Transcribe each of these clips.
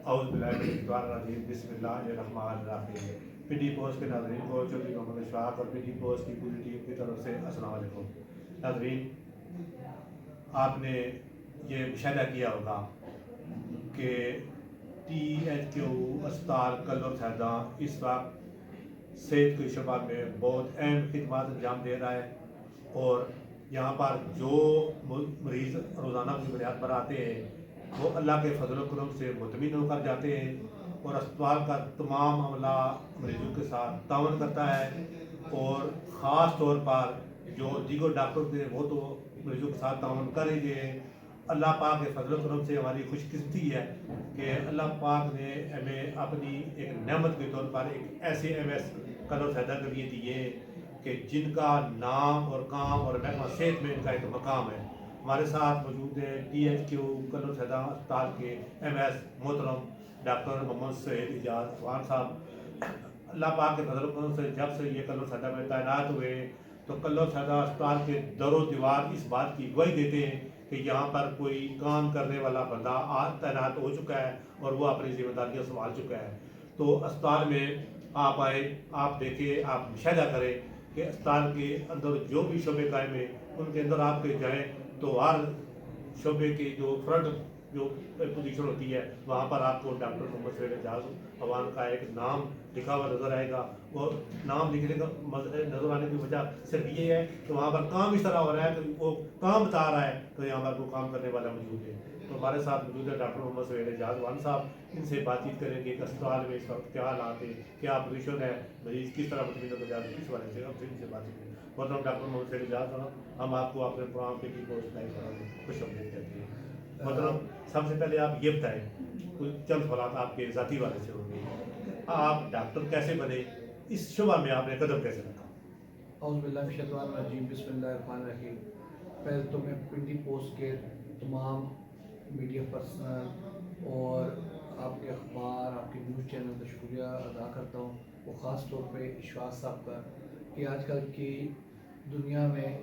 اعوذ باللہ من الشیطان الرجیم بسم اللہ الرحمن الرحیم۔ پی ڈی پوسٹ کے ناظرین کو چودھری محمد اشفاق اور پی ڈی پوسٹ کی پوری ٹیم کی طرف سے السلام علیکم۔ ناظرین، آپ نے یہ مشاہدہ کیا ہوگا کہ ٹی ایچ کیو اسپتال کلور سیداں اس وقت صحت کے شعبہ میں بہت اہم خدمات انجام دے رہا ہے، اور یہاں پر جو مریض روزانہ کی بنیاد پر آتے ہیں وہ اللہ کے فضل و کرم سے مطمئن ہو کر جاتے ہیں، اور اسپتال کا تمام عملہ مریضوں کے ساتھ تعاون کرتا ہے، اور خاص طور پر جو دیگر ڈاکٹر تھے وہ تو مریضوں کے ساتھ تعاون کر ہی گئے ہیں۔ اللہ پاک کے فضل و کرم سے ہماری خوش قسمتی ہے کہ اللہ پاک نے ہمیں اپنی ایک نعمت کے طور پر ایک ایسے ایم ایس کلور سیدہ کے لیے دیے کہ جن کا نام اور کام اور محکمہ صحت میں ان کا ایک مقام ہے۔ ہمارے ساتھ موجود ہیں ٹی ایچ کیو کلور سیدہ اسپتال کے ایم ایس محترم ڈاکٹر محمد سہیل اعجاز افغان صاحب۔ اللہ پاک کے فضل و کرم سے جب سے یہ کلور سیدہ میں تعینات ہوئے تو کلور سیدہ اسپتال کے در و دیوار اس بات کی گواہی دیتے ہیں کہ یہاں پر کوئی کام کرنے والا بندہ تعینات ہو چکا ہے اور وہ اپنی ذمہ داریاں سنبھال چکا ہے۔ تو اسپتال میں آپ آئے، آپ دیکھیں، آپ مشاہدہ کریں کہ اسپتال کے اندر جو بھی شعبے قائم ہیں ان کے اندر آپ کے جائیں تو ہر شعبے کی جو فرنٹ جو پوزیشن ہوتی ہے وہاں پر آپ کو ڈاکٹر محمد سہیل اعجاز افغان کا ایک نام لکھا ہوا نظر آئے گا۔ وہ نام لکھنے کا نظر آنے کی وجہ صرف یہ ہے کہ وہاں پر کام اس طرح ہو رہا ہے کہ وہ کام بتا رہا ہے تو یہاں پر وہ کام کرنے والا موجود ہے۔ تو ہمارے ساتھ موجود ہے ڈاکٹر محمد سہیل اعجاز افغان صاحب، ان سے بات چیت کریں گے کہ اسپتال میں اس وقت کیا حالات ہیں، کیا پوزیشن ہے، مریض کس طرح مطمئن ہو جاتے ہیں، اس والے سے ہم سے ان سے بات چیت کریں۔ محترم ڈاکٹر محمد سہیل اعجاز صاحب، ہم آپ کو اپنے پروگرام پہ کی پوسٹ لائف خوش آمدید کہتے ہیں۔ محترم، سب سے پہلے آپ یہ بتائیں، کچھ چند سوالات آپ کے ذاتی والے سے ہوں گے۔ آپ ڈاکٹر کیسے بنے، اس شعبہ میں آپ نے قدم کیسے رکھا؟ اعوذ باللہ من الشیطان الرجیم بسم اللہ الرحمن الرحیم۔ پہلے تو میں پنڈی پوسٹ کے تمام میڈیا پرسنل اور آپ کے اخبار، آپ کے نیوز چینل کا شکریہ ادا کرتا ہوں، وہ خاص طور پہ اشفاق صاحب کا، کہ آج کل کی دنیا میں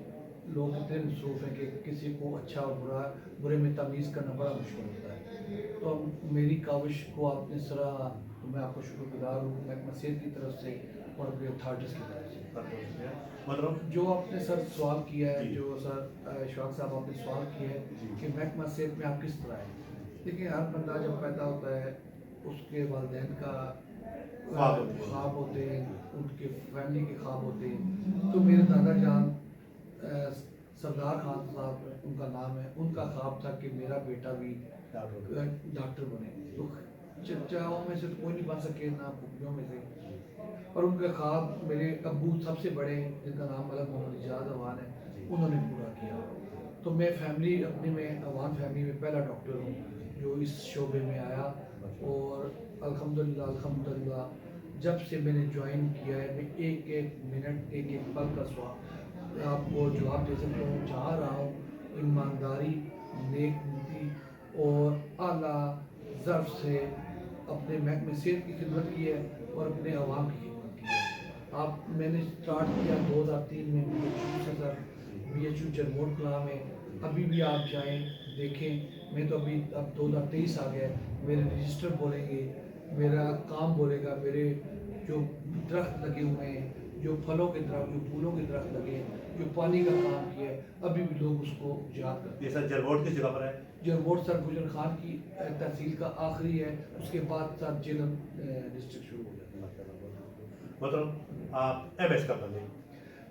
لوگ اتنے مصروف ہیں کہ کسی کو اچھا اور برے میں تمیز کرنا بڑا مشکل ہوتا ہے۔ تو میری کاوش کو آپ نے سراہا تو میں آپ کو شکر گزار ہوں، محکمہ صحت کی طرف سے اور اپنے اتھارٹیز کی طرف سے۔ مطلب جو آپ نے سر سوال کیا ہے، جو سر اشفاق صاحب آپ نے سوال کیا ہے کہ محکمہ صحت میں آپ کس طرح ہیں، دیکھیں ہر بندہ جب پیدا ہوتا ہے اس کے والدین کا خواب ہوتے ہیں، ان کے فیملی کے خواب ہوتے ہیں۔ تو میرے دادا جان سردار خان صاحب ان کا نام ہے، ان کا خواب تھا کہ میرا بیٹا بھی ڈاکٹر بنے۔ تو چچاؤں میں سے کوئی نہیں بن سکے، نہ پھوپھیوں میں سے، اور ان کا خواب میرے ابو سب سے بڑے جن کا نام ملک محمد اعجاز افغان ہے، انہوں نے پورا کیا۔ تو میں فیملی اپنے میں افغان فیملی میں پہلا ڈاکٹر ہوں جو اس شعبے میں آیا، اور الحمدللہ جب سے میں نے جوائن کیا ہے میں ایک ایک منٹ ایک ایک پل کا سوال آپ کو جواب دے سکتا ہوں۔ چاہ رہا ہوں ایمانداری، نیک نیتی اور اعلیٰ ضرف سے اپنے محکمہ صحت کی خدمت کی ہے اور اپنے عوام کی خدمت کی ہے۔ میں نے سٹارٹ کیا 2003 میں بی ایچ یو سے سر، بی ایچ یو جرموٹ کلاں میں۔ ابھی بھی آپ جائیں دیکھیں، میں تو ابھی اب 2023 آ گیا، میرے رجسٹر بولیں گے، میرا کام بولے گا، میرے جو درخت لگے ہوئے ہیں، جو پھلوں کے درخت، جو پھولوں کے درخت لگے ہیں، جو پانی کا کام کیا ہے، ابھی بھی لوگ اس کو یاد کرتے ہیں۔ یہ سر جرموٹ کس جگہ پر ہے؟ جرموٹ سر گجر خان کی تحصیل کا آخری ہے، اس کے بعد سر جیلم ڈسٹرکٹ شروع ہو جاتا ہے۔ مطلب آپ ایم ایس کب بنے؟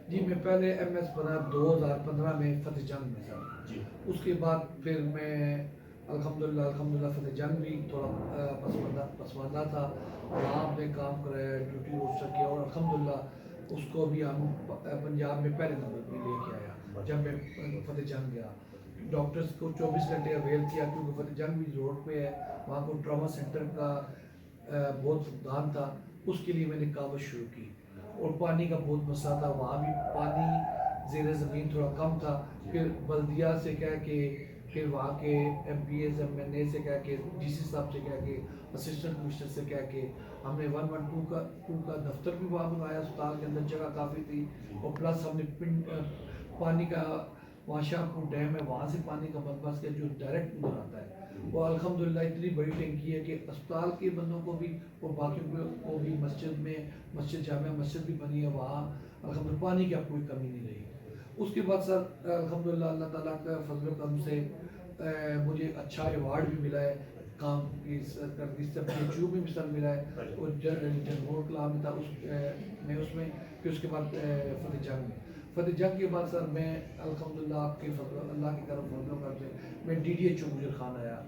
جی میں پہلے ایم ایس بنا 2015 میں فتح جنگ میں سر۔ جی، اس کے بعد پھر میں الحمدللہ فتح جنگ بھی تھوڑا پسماندہ تھا، وہاں نے کام کرایا، ڈیوٹی روسٹر کیا، اور الحمدللہ اس کو بھی ہم پنجاب میں پہلے نمبر پہ لے کے آیا جب میں فتح جنگ گیا۔ ڈاکٹرز کو 24 گھنٹے اویل کیا، کیونکہ فتح جنگ بھی روڈ پہ ہے، وہاں کو ٹراما سینٹر کا بہت فقدان تھا، اس کے لیے میں نے کاوش شروع کی، اور پانی کا بہت مسئلہ تھا، وہاں بھی پانی زیر زمین تھوڑا کم تھا۔ پھر بلدیہ سے کہہ کے، پھر وہاں کے M P As M N A سے کہہ کے، ڈی سی صاحب سے کہہ کے، اسسٹنٹ کمشنر سے کہہ کے ہم نے 112 کا دفتر بھی وہاں بنوایا، اسپتال کے اندر جگہ کافی تھی، اور پلس ہم نے پانی کا وہاں شاہ پور ڈیم ہے، وہاں سے پانی کا بندوبست کیا جو ڈائریکٹ ادھر آتا ہے۔ وہ الحمدللہ اتنی بڑی ٹینکی ہے کہ اسپتال کے بندوں کو بھی اور باقیوں کو بھی مسجد میں مسجد جامع مسجد بھی بنی ہے وہاں الحمدللہ پانی کی اب کوئی کمی نہیں رہی. اس کے بعد سر الحمدللہ اللہ تعالیٰ کا فضل و کرم سے مجھے اچھا ایوارڈ بھی ملا ہے کام کی جو بھی سر ملا ہے اور جنگور کلام میں تھا اس میں پھر اس کے بعد فتح جنگ کے بعد سر میں الحمدللہ آپ کے فضل اللہ کی طرف فضل و کرم سے میں ڈی ڈی ایچ او گجر خان آیا.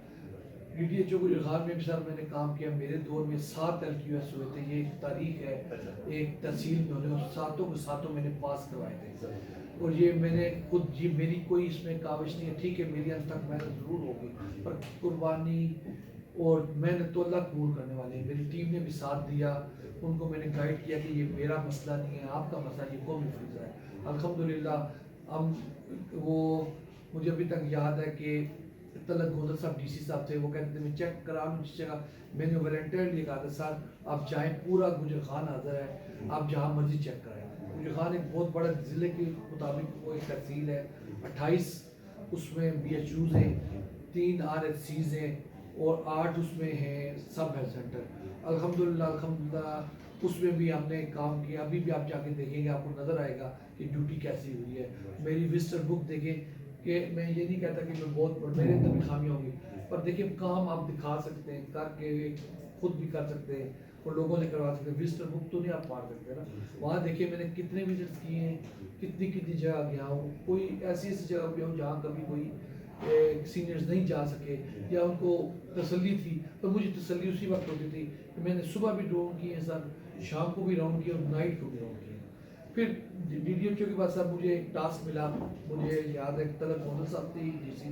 ڈی ڈی ایچ او گجر خان میں بھی سر میں نے کام کیا. میرے دور میں 7 LQS ہوئے تھے. یہ ایک تاریخ ہے ایک تحصیل میں ہونے اور ساتوں میں نے پاس کروائے تھے. اور یہ میں نے خود یہ میری کوئی اس میں کاوش نہیں ہے. ٹھیک ہے میری حد تک محنت ضرور ہوگی پر قربانی اور محنت تو اللہ قبول کرنے والے ہیں. میری ٹیم نے بھی ساتھ دیا. ان کو میں نے گائیڈ کیا کہ یہ میرا مسئلہ نہیں ہے آپ کا مسئلہ یہ قومی فریضہ ہے. الحمدللہ ہم وہ مجھے ابھی تک یاد ہے کہ طلعت گودر صاحب ڈی سی صاحب تھے. وہ کہتے تھے میں چیک کرا لوں جس جگہ. میں نے والنٹیئرلی کہا تھا سر آپ جائیں پورا گجر خان حاضر ہے آپ جہاں مرضی چیک کرائیں. گجر خان ایک بہت بڑا ضلع کے مطابق وہ ایک تحصیل ہے. 28 اس میں BHUs ہیں 3 RHCs ہیں اور 8 اس میں ہیں سب ہیلتھ سینٹر. الحمدللہ اس میں بھی ہم نے کام کیا. ابھی بھی آپ جا کے دیکھیں گے آپ کو نظر آئے گا کہ ڈیوٹی کیسی ہوئی ہے. میری وزٹر بک دیکھیں کہ میں یہ نہیں کہتا کہ میں بہت میرے اندر بھی خامیاں ہوں گی پر دیکھیں کام آپ دکھا سکتے ہیں کر کے خود بھی کر سکتے ہیں اور لوگوں نے کروا سکتے ہیں. وزٹر بک تو نہیں آپ پڑھ سکتے نا. وہاں دیکھیں میں نے کتنے وزٹس کیے ہیں کتنی جگہ گیا ہوں. کوئی ایسی جگہ پہ ہوں جہاں کبھی کوئی سینئرز نہیں جا سکے یا ان کو تسلی تھی پر مجھے تسلی اسی وقت ہوتی تھی کہ میں نے صبح بھی راؤنڈ کیے ہیں سر شام کو بھی راؤنڈ کیے اور نائٹ کو بھی راؤنڈ کیے. پھر ڈی ڈی ایچ او کے بعد سر مجھے ایک ٹاسک ملا. مجھے یاد ہے طلعت گودر صاحب تھے ڈی سی.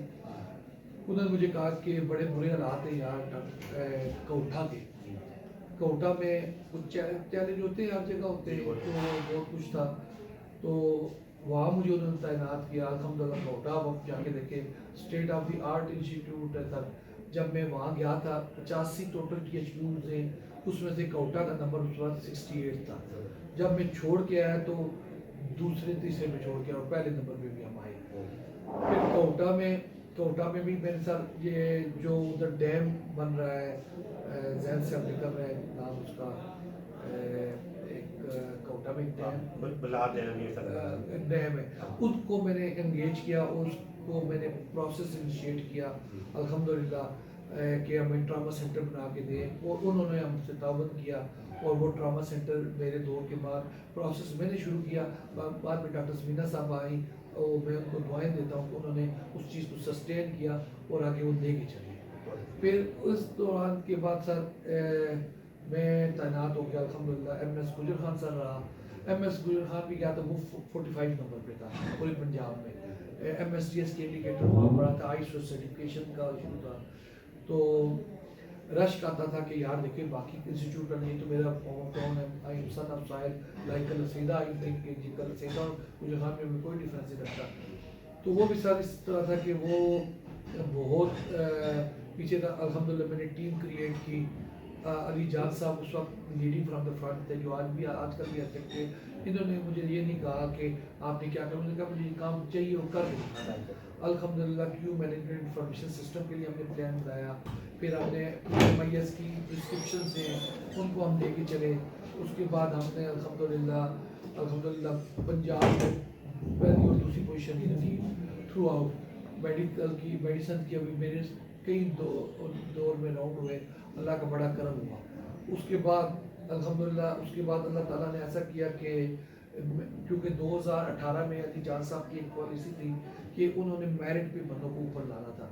انہوں نے مجھے کہا کہ بڑے برے حالات ہیں یار کوٹھا کے. کوٹھا میں کچھ چیلنج ہوتے ہیں ہر جگہ ہوتے ہیں تو بہت کچھ تھا تو وہاں مجھے انہوں نے تعینات کیا. الحمدللہ کوٹھا وقت جا کے دیکھے state of the art institute ہے سر. جب میں وہاں گیا تھا 85 ٹوٹل THUs ہیں اس میں سے کوٹھا کا نمبر اس وقت 68 تھا. جب میں چھوڑ کے آیا تو دوسرے تیسرے میں چھوڑ کے اور پہلے نمبر پہ بھی ہم آئے. پھر کوٹھا میں بھی میرے ساتھ یہ جو ادھر ڈیم بن رہا ہے ذہن سے اب نکل رہا ہے نام اس کا ایک کوٹھا میں ڈیم ہے اس کو میں نے انگیج کیا اور اس کو میں نے پروسیس انیشیٹ کیا الحمدللہ کہ ہمیں ٹراما سینٹر بنا کے دیں اور انہوں نے ہم سے تعاون کیا اور وہ ٹراما سینٹر میرے دور کے بعد پروسیس میں نے شروع کیا. بعد میں ڈاکٹر سمینا صاحب آئیں اور میں ان کو دعائیں دیتا ہوں کہ انہوں نے اس چیز کو سسٹین کیا اور آگے وہ لے کے چلے. پھر اس دوران کے بعد سر میں تعینات ہو گیا الحمدللہ. MS گجر خان سر رہا. MS گجر خان بھی گیا تھا وہ 45 نمبر پہ تھا پورے پنجاب میں. MSDS کے انڈیکیٹر وہاں پڑا تھا. ISO سرٹیفکیشن کا ایشو تھا تو رش آتا تھا کہ یار دیکھیں باقی انسٹیٹیوٹ کا نہیں تو میرا ہوم ٹاؤن ہے. آئی ایم سن آف سائل لائک کلسیدہ. آئی تھنک کہ کلسیدہ اور گجر خان میں کوئی ڈفرینس نہیں رکھتا. تو وہ بھی سر اس طرح تھا کہ وہ بہت پیچھے تھا. الحمدللہ میں نے ٹیم کریٹ کی. علی جان صاحب اس وقت لیڈنگ فرام دا فرنٹ تھے جو آج کل بھی ایسے تھے. انہوں نے مجھے یہ نہیں کہا کہ آپ نے کیا کرنا. انہوں نے کہا مجھے یہ کام چاہیے اور کر دیں. الحمدللہ کیو مینجمنٹ انفارمیشن سسٹم کے لیے ہم نے پلان بنایا. پھر ہم نے MIS کی پرسکرپشنز ہیں ان کو ہم لے کے چلے. اس کے بعد ہم نے الحمدللہ پنجاب میں پہلی اور دوسری پوزیشن ہی رکھی تھرو آؤٹ. میڈیکل کی میڈیسن کی ابھی میرے کئی دور میں راؤنڈ ہوئے. اللہ کا بڑا کرم ہوا. اس کے بعد الحمدللہ اس کے بعد اللہ تعالیٰ نے ایسا کیا کہ کیونکہ 2018 میں علی جان صاحب کی ایک پالیسی تھی کہ انہوں نے میرٹ پہ بندوں کو اوپر لانا تھا.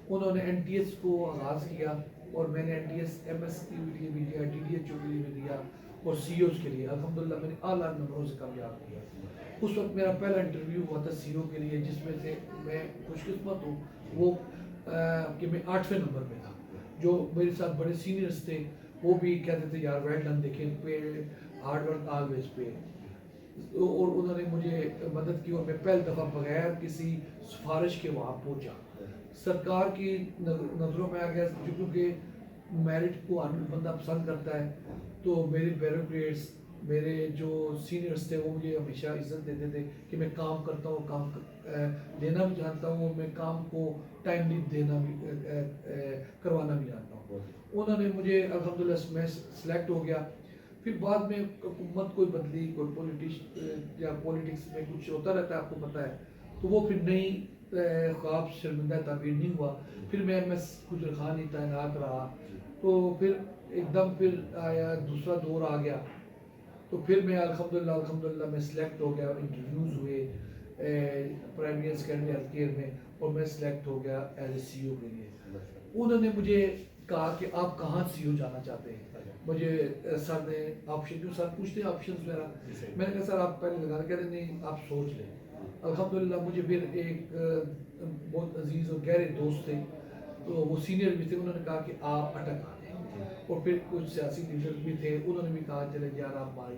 انہوں نے NTS کو آغاز کیا اور میں نے NTS MS کے لیے بھی دیا, DDHO کے لیے بھی دیا اور CEOs کے لیے. الحمدللہ میں نے اعلیٰ نمبروں سے کامیاب کیا. اس وقت میرا پہلا انٹرویو ہوا تھا CEO کے لیے جس میں سے میں خوش قسمت ہوں وہ کہ میں 8ویں نمبر پہ تھا. جو میرے ساتھ بڑے سینئرز تھے وہ بھی کہتے تھے یار ویل ڈن, دیکھیں پے ہارڈ ورک آلویز پے. اور انہوں نے مجھے مدد کی اور میں پہلی دفعہ بغیر کسی سفارش کے وہاں پہنچا. سرکار کی نظروں میں آ گیا کیونکہ میرٹ کو ہر بندہ پسند کرتا ہے تو میرے بیوروکریٹس میرے جو سینئرس تھے وہ مجھے ہمیشہ عزت دیتے تھے کہ میں کام کرتا ہوں، کام دینا بھی جانتا ہوں، میں کام کو ٹائملی دینا بھی کروانا بھی جانتا ہوں. انہوں نے مجھے الحمدللہ میں سلیکٹ ہو گیا. پھر بعد میں حکومت کوئی بدلی، کوئی یا پولیٹکس میں کچھ ہوتا رہتا ہے آپ کو پتہ ہے، تو وہ پھر نئی خواب شرمندہ تعبیر نہیں ہوا. پھر میں ایم ایس گجر خان ہی تعینات رہا. تو پھر ایک دم پھر آیا دوسرا دور آ گیا. تو پھر میں الحمدللہ میں سلیکٹ ہو گیا. انٹرویوز ہوئے پرائمری سیکنڈری ہیلتھ کیئر میں اور میں سلیکٹ ہو گیا ایز اے سی او کے لیے. انہوں نے مجھے کہا کہ آپ کہاں سی او جانا چاہتے ہیں. مجھے سر نے آپشن، جو سر پوچھتے ہیں آپشنز وغیرہ، میں نے کہا سر آپ پہلے لگا کہتے ہیں نہیں آپ سوچ لیں. الحمدللہ مجھے پھر ایک بہت عزیز اور گہرے دوست تھے، تو وہ سینئر بھی تھے، انہوں نے کہا کہ آپ اٹک آ جائیں. اور پھر کچھ سیاسی لیڈر بھی تھے، انہوں نے بھی کہا چلے یار آپ ہماری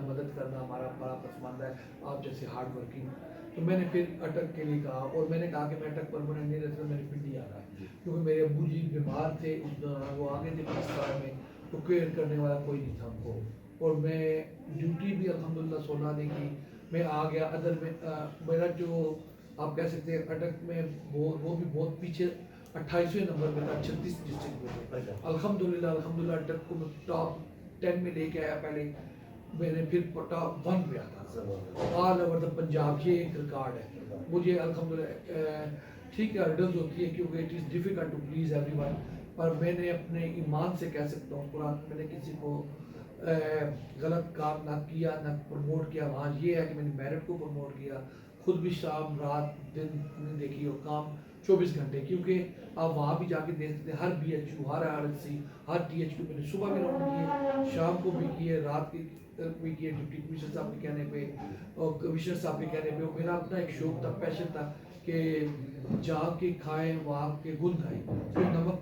مدد کرنا ہمارا بڑا پسماندہ ہے، آپ جیسے ہارڈ ورکنگ. تو میں نے پھر اٹک کے لیے کہا، اور میں نے کہا کہ میں اٹک پرماننٹ نہیں رہتا، میرے پنڈی آ رہا ہے، کیونکہ میرے ابو جی بیمار تھے اس دوران، وہ آگے تھے پاکستان میں، تو کیئر کرنے والا کوئی نہیں تھا ہم کو. اور میں ڈیوٹی بھی الحمدللہ 16 دن کی میں آ گیا. ادر میں میرا جو آپ کہہ سکتے ہیں اٹک میں وہ بھی بہت پیچھے 28ویں نمبر پہ تھا 36 ڈسٹرکٹ میں. الحمدللہ اٹک کو میں ٹاپ 10 میں لے کے آیا. پہلے میں نے پھر ٹاپ 1 پہ آتا آل اوور دا پنجاب. یہ ایک ریکارڈ ہے مجھے الحمدللہ. ٹھیک ہے ہرڈلز ہوتی ہے کیونکہ it is difficult to please everyone, پر میں نے اپنے ایمان سے کہہ سکتا ہوں قرآن میں نے کسی کو غلط کام نہ کیا نہ پروموٹ کیا. وہاں یہ ہے کہ میں نے میرٹ کو پروموٹ کیا، خود بھی شام رات دن نہیں دیکھی، اور کام 24 گھنٹے. کیونکہ آپ وہاں بھی جا کے دیکھ سکتے ہیں ہر بی ایچ یو، ہر آر ایل سی، ہر ٹی ایچ کیو میں نے صبح بھی راؤنڈ کیے، شام کو بھی کیے، رات کی بھی کیے، ڈپٹی کمشنر صاحب کے کہنے پہ اور کمشنر صاحب کے کہنے پہ. میرا اپنا ایک شوق تھا، پیشن تھا کہ جا کے کھائیں وہاں کے گن گائیں. تو نمک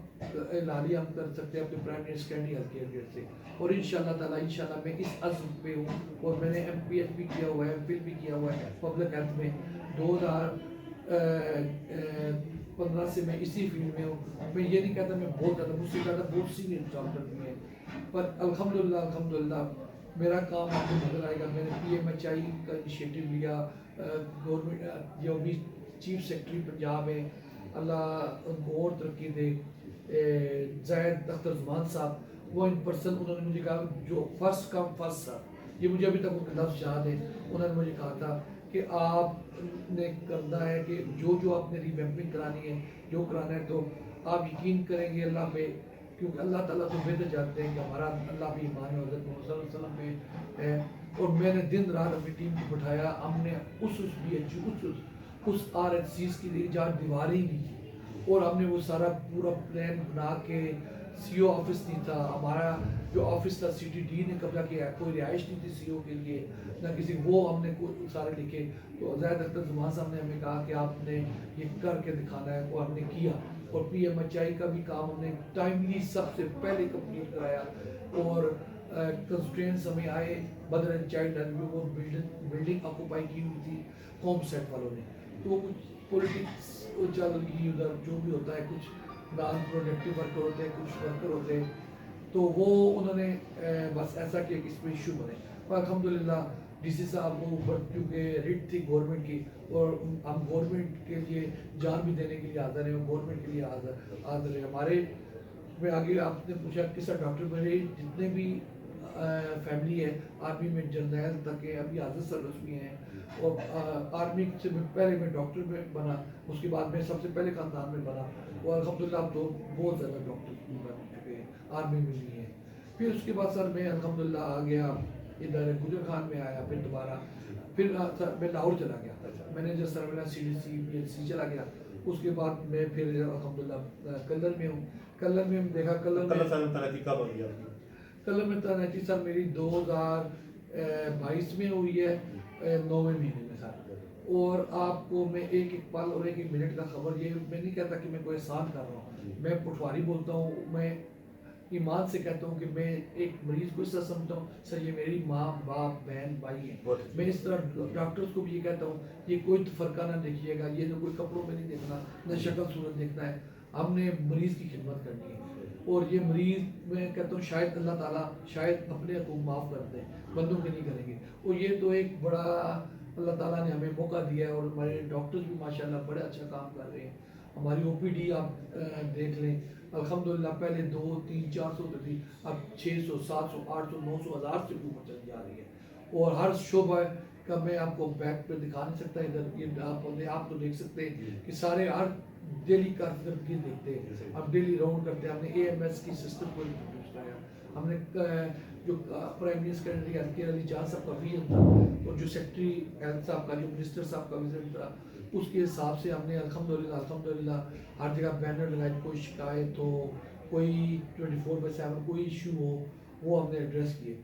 لالی ہم کر سکتے ہیں اپنے primary secondary health care gate سے. اور انشاءاللہ تعالیٰ انشاءاللہ میں اس عزم پہ ہوں. اور میں نے ایم پی ایچ بھی کیا ہوا ہے، ایم فل بھی کیا ہوا ہے پبلک ہیلتھ میں. 2015 سے میں اسی فیلڈ میں ہوں. میں یہ نہیں کہتا میں بہت زیادہ، مجھ سے زیادہ بہت سینئر ڈاکٹر بھی ہیں، پر الحمدللہ میرا کام آپ کو نظر آئے گا. میں نے پی ایم ایچ آئی کا انیشیٹو لیا. گورنمنٹ جو بھی چیف سیکرٹری پنجاب ہے، اللہ ان کو اور ترقی دے، زید اختر زمان صاحب، وہ ان پرسن انہوں نے مجھے کہا جو فرسٹ کم فرسٹ سر، یہ مجھے ابھی تک ان کے لفظ یاد ہے. انہوں نے مجھے کہا تھا کہ آپ نے کرنا ہے کہ جو آپ نے ریویمپنگ کرانی ہے، جو کرانا ہے، تو آپ یقین کریں گے اللہ پہ، کیونکہ اللہ تعالیٰ تو بہتر جانتے ہیں کہ ہمارا اللہ پہ ایمان ہے، حضرت محمد صلی اللہ علیہ وسلم پہ ہے. اور میں نے دن رات اپنی ٹیم کو بٹھایا. ہم نے اس بی ایچ یو اس آر ایچ سیز کے لیے جہاں دیواریں نہیں تھی، اور ہم نے وہ سارا پورا پلان بنا کے، سی او آفس نہیں تھا ہمارا، جو آفس تھا سی ٹی ڈی نے قبضہ کیا، کوئی رہائش نہیں تھی سی او کے لیے نہ کسی، وہ ہم نے سارے لکھے. تو زید اختر زمان صاحب نے ہمیں کہا کہ آپ نے یہ کر کے دکھانا ہے، اور ہم نے کیا. اور پی ایم ایچ آئی کا بھی کام ہم نے ٹائملی سب سے پہلے کمپلیٹ کرایا. اور کنسٹرینس ہمیں آئے، مدر اینڈ چائلڈ وہ بلڈنگ آکوپائی کی ہوئی تھی ہوم سیٹ والوں نے. تو کچھ پولیٹکس چل رہی ادھر، جو بھی ہوتا ہے، کچھ نان پروڈکٹیو ورکر ہوتے ہیں، کچھ ورکر ہوتے ہیں، تو وہ انہوں نے بس ایسا کیا کہ اس پہ ایشو بنے. اور الحمدللہ ڈی سی صاحب کو اوپر کیونکہ ریٹ تھی گورنمنٹ کی، اور ہم گورنمنٹ کے لیے جان بھی دینے کے لیے حاضر ہیں، اور گورنمنٹ کے لیے حاضر ہیں. ہمارے میں آگے آپ نے پوچھا کس ڈاکٹر، میرے جتنے بھی فیملی ہے آرمی میں جرنیل تک ہے، ابھی حاضر سروس بھی ہیں. اور آرمی سے پہلے میں ڈاکٹر میں بنا، اس کے بعد میں سب سے پہلے خاندان میں بنا. اور الحمدللہ اب تو بہت زیادہ ڈاکٹر بن چکے ہیں، آرمی میں بھی ہیں. پھر اس کے بعد سر میں الحمدللہ آ گیا ادھر گجر خان میں آیا. پھر دوبارہ پھر سر میں لاہور چلا گیا، manager surveillance C D C P H C چلا گیا. اس کے بعد میں پھر الحمدللہ کلر میں ہوں. کلر میں دیکھا، کلر میں تعیناتی سر میری 2022 میں ہوئی ہے 9ویں مہینے میں سر. اور آپ کو میں ایک ایک پل اور ایک ایک منٹ کا خبر، یہ میں نہیں کہتا کہ میں کوئی احسان کر رہا ہوں، میں پٹواری بولتا ہوں. میں ایمان سے کہتا ہوں کہ میں ایک مریض کو اس طرح سمجھتا ہوں سر یہ میری ماں باپ بہن بھائی ہیں. میں اس طرح ڈاکٹرز کو بھی یہ کہتا ہوں یہ کوئی فرقہ نہ دیکھیے گا، یہ کوئی کپڑوں میں نہیں دیکھنا، نہ شکل صورت دیکھنا ہے، ہم نے مریض کی خدمت کرنی ہے. اور یہ مریض میں کہتا ہوں شاید اللہ تعالیٰ شاید اپنے کو معاف کر دیں، بندوں کے نہیں کریں گے. اور یہ تو ایک بڑا اللہ تعالیٰ نے ہمیں موقع دیا ہے، اور ہمارے ڈاکٹرز بھی ماشاءاللہ بڑا اچھا کام کر رہے ہیں. ہماری او پی ڈی آپ دیکھ لیں الحمدللہ، پہلے 200 300 400 تھی، اب 600 700 800 900 1000 سے اوپر چل جا رہی ہے. اور ہر شعبہ کا میں آپ کو بیک پہ دکھا نہیں سکتا، ادھر یہ آپ تو دیکھ سکتے ہیں کہ سارے ہر ڈیلی کارکردگی دیکھتے ہیں. ہم ڈیلی راؤنڈ کرتے ہیں. ہم نے اے ایم ایس کی سسٹم کو انٹروڈیوس کرایا. ہم نے جو پرائم منسٹر ہیلتھ کیئر علی جان صاحب کا ویژن تھا، اور جو سیکٹری ہیلتھ صاحب کا، جو منسٹر صاحب کا ویژن تھا، اس کے حساب سے ہم نے الحمدللہ ہر جگہ بینر لگائے. کوئی شکایت ہو، کوئی 24/7 کوئی ایشو ہو، وہ ہم نے ایڈریس کیے.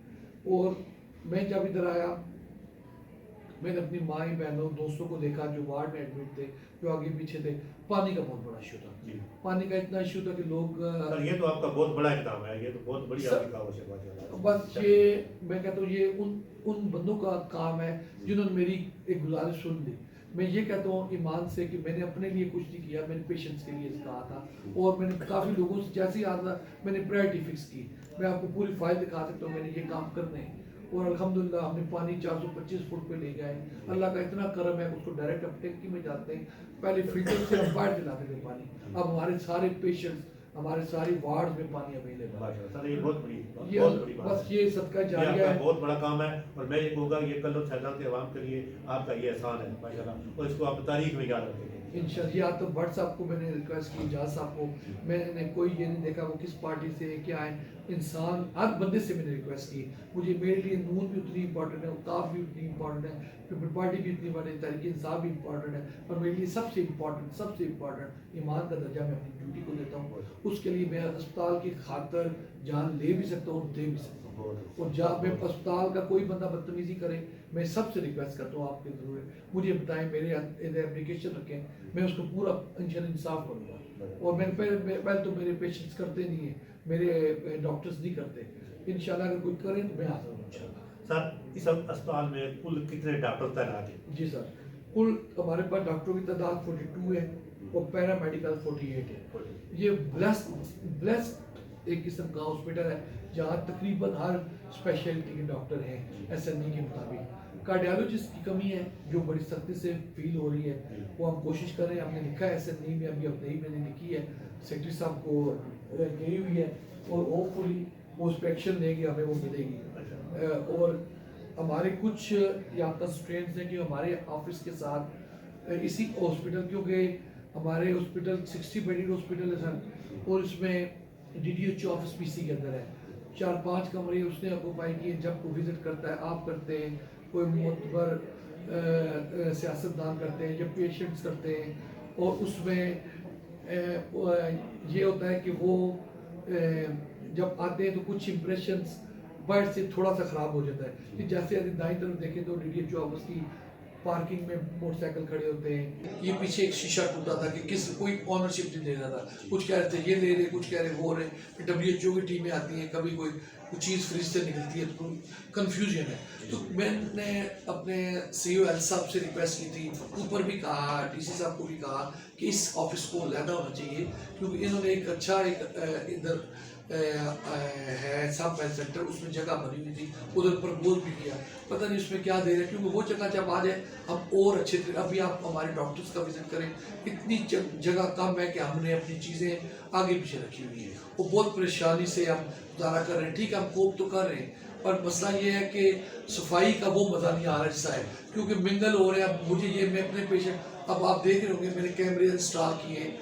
اور میں جب ادھر آیا، میں نے اپنی ماں بہنوں دوستوں کو دیکھا جو وارڈ میں ایڈمٹ تھے، جو آگے پیچھے تھے. پانی کا بہت بڑا ایشو تھا. پانی کا اتنا ایشو تھا کہ لوگ یہ تو آپ کا بہت بڑا اقدام ہے، یہ تو بہت بڑی آپ کی کاوش ہے. بس یہ میں کہتا ہوں یہ ان بندوں کا کام ہے جنہوں نے میری ایک گزارش سن لی. میں یہ کہتا ہوں ایمان سے کہ میں نے اپنے لیے کچھ نہیں کیا، میں نے پیشنٹس کے لیے کہا تھا. اور میں نے کافی لوگوں سے جیسے ہی آتا میں نے پرائرٹی فکس کی. میں آپ کو پوری فائل دکھا سکتا ہوں، میں نے یہ کام کرنے ہیں. اور الحمدللہ ہم نے پانی 425 فٹ پہ لے گئے. اللہ کا اتنا کرم ہے، اس کو ڈائریکٹ اب ٹینکی میں جاتے ہیں. پہلے فلٹر سے ہم باہر دلاتے تھے پانی. اب ہمارے سارے پیشنٹس ہمارے ساری وارڈ میں پانی اویلیبل ہے. یہ بہت بڑی بس یہ صدقہ جاریہ ہے، بہت بڑا کام ہے. اور میں یہ کہوں گا یہ کل سیلان کے عوام کے لیے آپ کا یہ احسان ہے ماشاءاللہ، اور اس کو آپ تاریخ میں یاد رکھیں گے انشاءاللہ. یا تو بٹ صاحب کو میں نے ریکویسٹ کی، جاز صاحب کو، میں نے کوئی یہ نہیں دیکھا وہ کس پارٹی سے ہے کیا ہے. انسان ہر بندے سے میں نے ریکویسٹ کی. مجھے میرے لیے نون بھی اتنی امپورٹنٹ ہے، اوقاف بھی اتنی امپورٹنٹ ہے، پیپل پارٹی بھی اتنی بڑی، تحریک انصاف بھی امپورٹنٹ ہے. اور میرے لیے سب سے امپورٹنٹ ایمان کا درجہ میں اپنی ڈیوٹی کو دیتا ہوں. اس کے لیے میں اسپتال کی خاطر جان لے بھی سکتا ہوں، دے بھی سکتا ہوں. اور جب میں اسپتال کا کوئی بندہ بدتمیزی کرے، میں سب سے ریکویسٹ کرتا ہوں آپ کے ضرور مجھے بتائیں، میرے اپلیکیشن رکھیں، میں اس کو پورا انصاف کروں گا. اور میں پہلے تو میرے پیشنٹس کرتے نہیں ہیں، میرے ڈاکٹرز نہیں کرتے. انشاءاللہ اگر کوئی کریں تو میں حاضر ہوں انشاءاللہ. سر اس اسپتال میں کل کتنے ڈاکٹر تعینات ہیں؟ جی سر، کل ہمارے پاس ڈاکٹروں کی تعداد 42 ہے اور پیرا میڈیکل 48 ہے. یہ بلیسڈ ایک قسم کا ہاسپٹل ہے جہاں تقریباً ہر اسپیشلٹی کے ڈاکٹر ہیں ایس این ای کے مطابق. کارڈیالوجسٹ کی کمی ہے جو بڑی سختی سے فیل ہو رہی ہے، وہ ہم کوشش کر رہے ہیں. ہم نے لکھا ہے ایس این ای میں، ابھی اپنے ہی میں نے لکھی ہے، سیکرٹری صاحب کو گئی ہوئی ہے، اور ہوپ فلی وہ اس پہ ایکشن لیں گے، ہمیں وہ ملے گی. اور ہمارے کچھ یا کنسٹرینٹس ہیں کہ ہمارے آفس کے ساتھ اسی ہاسپٹل، کیونکہ ہمارے ہاسپٹل 60 بیڈڈ ہاسپٹل ہے سر، اور اس میں D D H O office P C کے اندر ہے. 4-5 کمرے اس نے آکوپائی کیے. جب کوئی وزٹ کرتا ہے آپ کرتے ہیں، کوئی معتبر سیاستدان کرتے ہیں، جب پیشنٹس کرتے ہیں. اور اس میں یہ ہوتا ہے کہ وہ جب آتے ہیں تو کچھ امپریشنس باہر سے تھوڑا سا خراب ہو جاتا ہے. کہ جیسے اگر دائیں طرف دیکھیں تو D D H O office کی پارکنگ میں موٹر سائیکل کھڑے ہوتے ہیں. یہ پیچھے ایک شیشہ ٹوٹا تھا کہ کوئی آنرشپ نہیں دے رہا تھا. کچھ کہہ رہے تھے یہ لے رہے، کچھ کہہ رہے وہ رہے. پھر ڈبلیو ایچ او کی ٹیمیں آتی ہیں، کبھی کوئی چیز فریج سے نکلتی ہے تو کنفیوژن ہے. تو میں نے اپنے سی او ایل صاحب سے ریکویسٹ کی تھی، اوپر بھی کہا، ڈی سی صاحب کو بھی کہا کہ اس آفس کو علیحدہ ہونا چاہیے، کیونکہ انہوں نے ایک اچھا ایک ادھر ہے سب ہیلتھ سینٹر، اس میں جگہ بنی ہوئی تھی، ادھر پرپوز بھی کیا. پتہ نہیں اس میں کیا دے رہے، کیونکہ وہ جگہ جب آ جائے ہم اور اچھے طریقے. ابھی آپ ہمارے ڈاکٹرز کا وزٹ کریں، اتنی جگہ کم ہے کہ ہم نے اپنی چیزیں آگے پیچھے رکھی ہوئی ہیں. وہ بہت پریشانی سے ہم گزارا کر رہے ہیں. ٹھیک ہے ہم کوپ تو کر رہے ہیں، پر مسئلہ یہ ہے کہ صفائی کا وہ مزہ نہیں آ رہا جیسا ہے، کیونکہ منگل ہو رہے ہیں. اب مجھے یہ میں اپنے پیشنٹ، اب آپ دیکھ رہے ہوں گے میں نے کیمرے انسٹال کیے ہیں،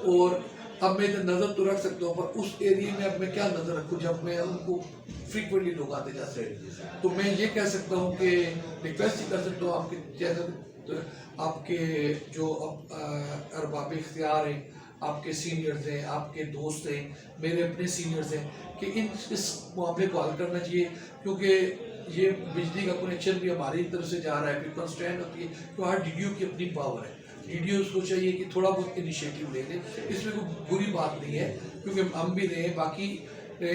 اور اب میں ادھر نظر تو رکھ سکتا ہوں، پر اس ایریے میں اب میں کیا نظر رکھوں جب میں ان کو فریکوینٹلی لوگ آتے جاتے ہیں. تو میں یہ کہہ سکتا ہوں کہ ریکویسٹ ہی کر سکتا ہوں آپ کے چینل، آپ کے جو ارباب اختیار ہیں، آپ کے سینئرز ہیں، آپ کے دوست ہیں، میرے اپنے سینئرز ہیں، کہ اس معاملے کو حل کرنا چاہیے. کیونکہ یہ بجلی کا کنیکشن بھی ہماری طرف سے جا رہا ہے، پھر کنسٹرین ہوتی ہے، تو ہر ڈی ڈی او کی اپنی پاور ہے. ڈی ڈی اوز کو چاہیے کہ تھوڑا بہت انیشیٹو لے لیں. اس میں کوئی بری بات نہیں ہے، کیونکہ ہم بھی رہے، باقی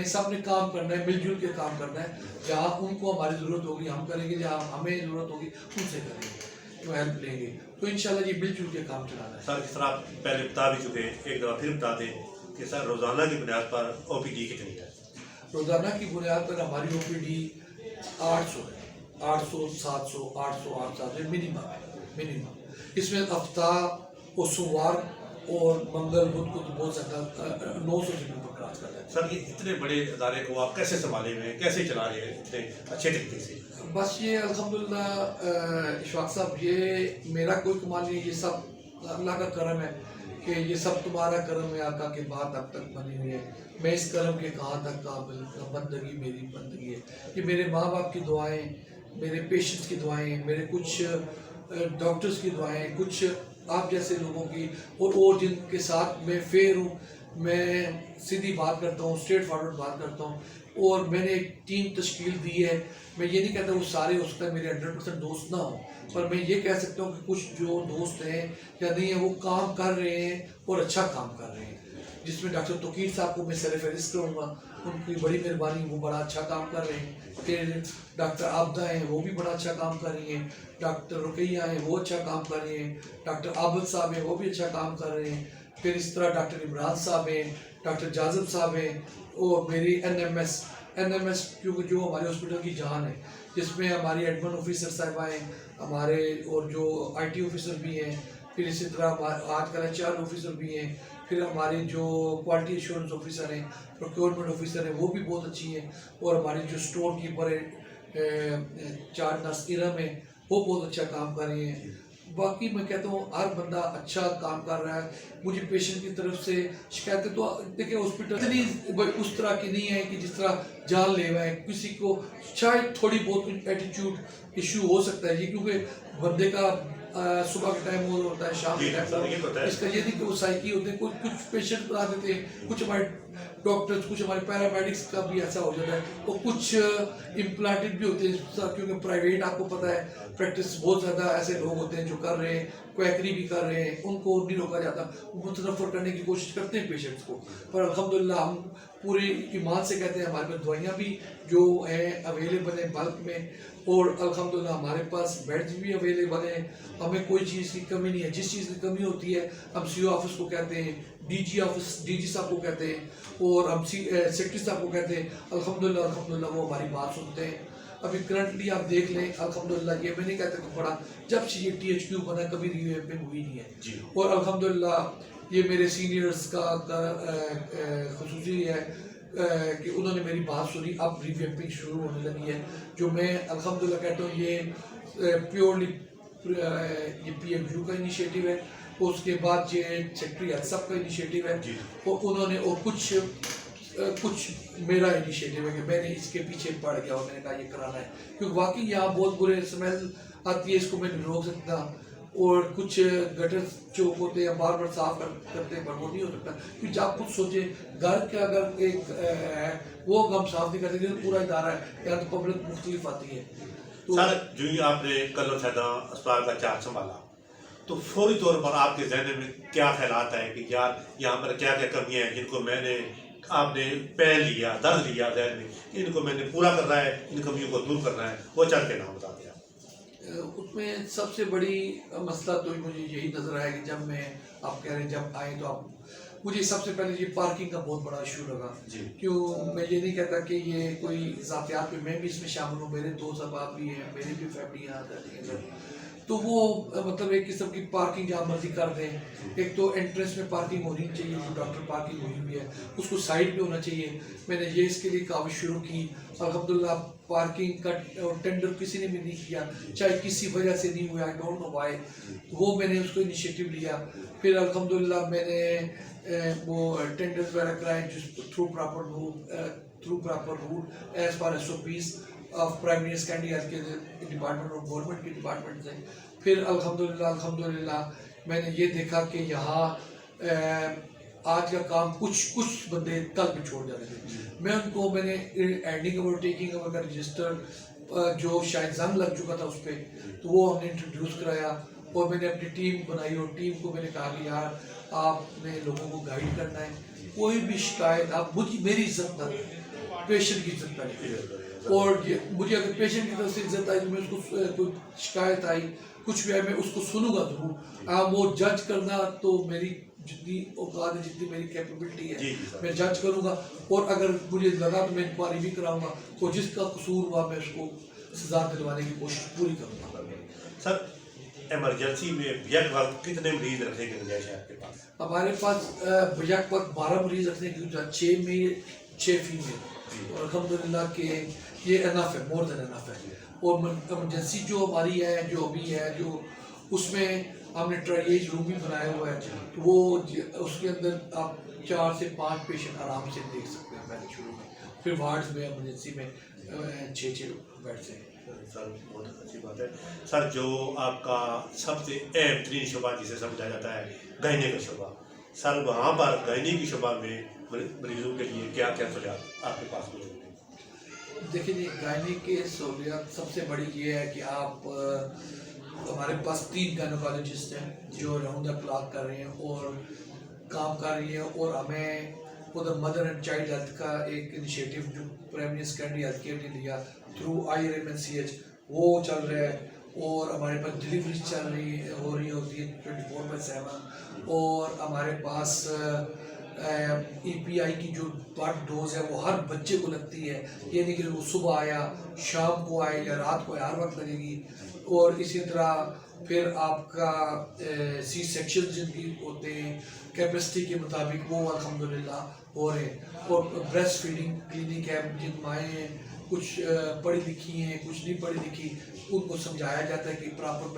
سب نے کام کرنا ہے، مل جل کے کام کرنا ہے. جہاں ان کو ہماری ضرورت ہوگی ہم کریں گے، جہاں ہمیں ضرورت ہوگی ان سے کریں گے، وہ ہیلپ لیں گے. تو انشاءاللہ یہ مل جل کے کام چلانا ہے. سر اس طرح آپ پہلے بتا بھی چکے ہیں، ایک دفعہ پھر بتا دیں کہ سر روزانہ کی بنیاد پر او پی ڈی کتنی ہے؟ روزانہ کی بنیاد پر ہماری او پی ڈی 800 ہے، 800 700 800 800 منیمم۔ اس میں ہفتہ اور سوموار اور منگل بدھ کو تو بہت زیادہ 900 سے اوپر کراس کر جاتے ہیں۔ سر یہ اتنے بڑے ادارے کو آپ کیسے سنبھالے ہوئے ہیں، کیسے چلا رہے ہیں اتنے اچھے طریقے سے؟ بس یہ الحمدللہ اشفاق صاحب، یہ میرا کوئی کمال نہیں، یہ سب اللہ کا کرم ہے کہ یہ سب تمہارا کرم ہے آقا کے بات اب تک بنی ہوئی ہے۔ میں اس کرم کے کہاں تک قابل، بندگی میری بندگی ہے۔ یہ میرے ماں باپ کی دعائیں، میرے پیشنٹس کی دعائیں، میرے کچھ ڈاکٹرز کی دعائیں، کچھ آپ جیسے لوگوں کی، اور جن کے ساتھ میں فیئر ہوں، میں سیدھی بات کرتا ہوں، اسٹریٹ فارورڈ بات کرتا ہوں، اور میں نے ایک ٹیم تشکیل دی ہے۔ میں یہ نہیں کہتا وہ سارے اس کا میرے 100% دوست نہ ہوں، پر میں یہ کہہ سکتا ہوں کہ کچھ جو دوست ہیں یا نہیں ہیں وہ کام کر رہے ہیں اور اچھا کام کر رہے ہیں، جس میں ڈاکٹر توقیر صاحب کو میں سر فہرست کروں گا، ان کی بڑی مہربانی، وہ بڑا اچھا کام کر رہے ہیں۔ پھر ڈاکٹر عابدہ ہیں، وہ بھی بڑا اچھا کام کر رہی ہیں۔ ڈاکٹر رقیہ ہیں، وہ اچھا کام کر رہے ہیں۔ ڈاکٹر عابد صاحب ہیں، وہ بھی اچھا کام کر رہے ہیں۔ پھر اس طرح ڈاکٹر عمران صاحب ہیں، ڈاکٹر جازب صاحب ہیں، اور میری این ایم ایس کیونکہ جو ہمارے ہاسپٹل کی جان ہے، جس میں ہماری ایڈمن آفیسر صاحبہ ہیں ہمارے، اور جو آئی ٹی آفیسر بھی ہیں، پھر اسی طرح آج کل ایچ آر آفیسر بھی ہیں، پھر ہمارے جو کوالٹی ایشورنس آفیسر ہیں، پروکیورمنٹ آفیسر ہیں، وہ بھی بہت اچھی ہیں، اور ہماری جو اسٹور کیپر ہے چار نرس ارم ہے، وہ بہت اچھا کام کر رہے ہیں۔ باقی میں کہتا ہوں ہر بندہ اچھا کام کر رہا ہے۔ مجھے پیشنٹ کی طرف سے شکایتیں تو دیکھیں ہاسپٹل اتنی اس طرح کی نہیں ہے کہ جس طرح جان لیوا ہے، کسی کو شاید تھوڑی بہت ایٹیچیوڈ ایشو ہو سکتا ہے، یہ کیونکہ بندے کا صبح کے ٹائم وہ ہوتا ہے، شام کے ٹائم، اس کا یہ نہیں کہ وہ سائیکی ہوتے ہیں، کچھ پیشنٹ بنا دیتے ہیں، کچھ ہمارے ڈاکٹرز، کچھ ہمارے پیرامیڈکس کا بھی ایسا ہو جاتا ہے، اور کچھ امپلانٹڈ بھی ہوتے ہیں، کیونکہ پرائیویٹ آپ کو پتہ ہے پریکٹس بہت زیادہ ایسے لوگ ہوتے ہیں جو کر رہے ہیں، کویکری بھی کر رہے ہیں، ان کو نہیں روکا جاتا، وہ متنفر کرنے کی کوشش کرتے ہیں پیشنٹس کو، پر الحمدللہ ہم پورے ایمان سے کہتے ہیں ہمارے پاس دوائیاں بھی جو ہیں اویلیبل ہیں بلک میں، اور الحمدللہ ہمارے پاس بیڈز بھی اویلیبل ہیں، ہمیں کوئی چیز کی کمی نہیں ہے۔ جس چیز کی کمی ہوتی ہے ہم سی او آفس کو کہتے ہیں، ڈی جی صاحب کو کہتے ہیں، اور ہم سیکرٹری صاحب کو کہتے ہیں، الحمدللہ وہ ہماری بات سنتے ہیں۔ ابھی کرنٹلی آپ دیکھ لیں الحمدللہ، یہ میں نہیں کہتا کہ بڑا، جب سے یہ ٹی ایچ کیو بنا کبھی ریویمپنگ ہوئی نہیں ہے، اور الحمدللہ یہ میرے سینئرز کا خصوصی ہے کہ انہوں نے میری بات سنی، اب ریویمپنگ شروع ہونے لگی ہے، جو میں الحمدللہ کہتا ہوں یہ پیورلی یہ پی ایم یو کا انیشیٹو ہے، اس کے بعد یہ سیکرٹری ہیلتھ صاحب کا انیشیٹو ہے، اور انہوں نے اور کچھ میرا انیشیٹو ہے کہ میں نے اس کے پیچھے پڑ گیا اور میں نے کہا یہ کرانا ہے، کیونکہ واقعی یہاں بہت برے اسمیل آتی ہے، اس کو میں نہیں روک سکتا، اور کچھ گٹر چوک ہوتے ہیں بار بار صاف کرتے ہیں، پر وہ نہیں ہو سکتا، کیونکہ آپ خود سوچیں گھر کا اگر ایک ہے وہ ہم صاف نہیں کرتے، پورا ادارہ ہے، یا تو پبلک مختلف آتی ہے۔ سر جو ہی آپ نے کل سیدہ اسپتال کا چارج سنبھالا تو فوری طور پر آپ کے ذہن میں کیا خیالات ہیں کہ یار یہاں پر کیا کیا کمیاں ہیں جن کو میں نے، آپ نے پہل لیا، درد لیا ذہن میں کہ ان کو میں نے پورا کرنا ہے، ان کمیوں کو دور کرنا ہے، وہ چل کے نام بتا دیا؟ اس میں سب سے بڑی مسئلہ تو مجھے یہی نظر آیا کہ جب میں، آپ کہہ رہے ہیں جب آئے تو آپ، مجھے سب سے پہلے یہ پارکنگ کا بہت بڑا ایشو لگا، کیوں میں یہ نہیں کہتا کہ یہ کوئی ذاتیات پہ میں بھی اس میں شامل ہوں، میرے دو احباب بھی ہیں، میری بھی فیملی یہاں رہتی ہے، تو وہ مطلب ایک قسم کی پارکنگ جہاں مرضی کر دیں، ایک تو انٹرنس میں پارکنگ ہونی چاہیے، جو ڈاکٹر پارکنگ ہوئی ہوئی ہے اس کو سائڈ پہ ہونا چاہیے، میں نے یہ اس کے لیے کاوش شروع کی، الحمدللہ پارکنگ کا ٹینڈر کسی نے بھی نہیں کیا، چاہے کسی وجہ سے نہیں ہوا، I don't know why، وہ میں نے اس کو انیشیٹو لیا، پھر الحمدللہ میں نے وہ ٹینڈرز وغیرہ کرائے جس through proper route as per S O Ps of primary secondary health کے ڈپارٹمنٹ اور گورنمنٹ کے ڈپارٹمنٹ سے، پھر الحمدللہ میں نے یہ دیکھا کہ یہاں آج کا کام کچھ بندے کل پہ چھوڑ جاتے تھے، میں ان کو میں نے اینڈنگ اوور ٹیکنگ اوور کا رجسٹر جو شاید زنگ لگ چکا تھا اس پہ، تو وہ ہم نے انٹروڈیوس کرایا، اور میں نے اپنی ٹیم بنائی، اور ٹیم کو میں نے کہا کہ یار آپ نے لوگوں کو گائیڈ کرنا ہے، کوئی بھی شکایت آپ میری عزت نہ کریں، پیشنٹ کی عزت کریں، اور مجھے اگر پیشنٹ کی طرف سے عزت آئی تو میں اس کو کوئی شکایت آئی کچھ بھی ہے میں اس کو سنوں گا ضرور، وہ جج کرنا تو میری جتنی اوقات ہے جتنی میری کیپیبلٹی ہے جی سر. میں جج کروں گا، اور اگر مجھے لگا تو میں انکوائری بھی کراؤں گا، تو جس کا قصور ہوا میں اس کو سزا دلوانے کی کوشش پوری کروں گا. سر ایمرجنسی میں یک وقت کتنے مریض رکھنے کی گنجائش ہے آپ کے پاس؟ ہمارے پاس یک وقت 12 مریض رکھنے کی گنجائش، 6 میل 6 فیمیل، اور الحمدللہ کہ یہ انف ہے، مور دین انف ہے. اور ایمرجنسی جو ہماری ہے، جو ابھی ہے، جو اس میں ہم نے ٹرائیج روم بھی بنایا ہوا ہے، تو وہ اس کے اندر آپ 4 سے 5 پیشنٹ آرام سے دیکھ سکتے ہیں پہلے شروع میں. پھر وارڈز میں ایمرجنسی میں 6 بیڈس ہیں. سر بہت اچھی بات ہے. سر جو آپ کا سب سے اہم ترین شعبہ جسے سمجھا جاتا ہے گائنی کا شعبہ، سر وہاں پر گائنی کی شعبہ میں مریضوں کے لیے کیا کیا سہولیات آپ کے پاس موجود ہیں؟ دیکھیں جی، گائنی کے سہولیات سب سے بڑی یہ ہے کہ آپ ہمارے پاس 3 گائنوکالوجسٹ ہیں جو راؤنڈ دا کلاک کر رہے ہیں اور کام کر رہی ہیں. اور ہمیں ادھر مدر اینڈ چائلڈ ہیلتھ کا ایک انیشیٹو جو پرائمری سیکنڈری ہیلتھ کیئر نے لیا تھرو IRMNCH وہ چل رہا ہے. اور ہمارے پاس ڈلیوریز چل رہی ہو رہی ہوتی ہے 24/7. اور ہمارے پاس EPI کی جو بلڈ ڈوز ہے وہ ہر بچے کو لگتی ہے، یہ نہیں کہ وہ صبح آیا، شام کو آئے یا رات کو ہر وقت لگے گی. اور اسی طرح پھر آپ کا سی سیکشن جن کی ہوتے ہیں کیپیسٹی کے مطابق وہ الحمدللہ ہو رہے ہیں. اور بریسٹ فیڈنگ کلینک ہے، جن مائیں ہیں کچھ پڑھی لکھی ہیں کچھ نہیں پڑھی لکھی، ان کو سمجھایا جاتا ہے کہ پراپر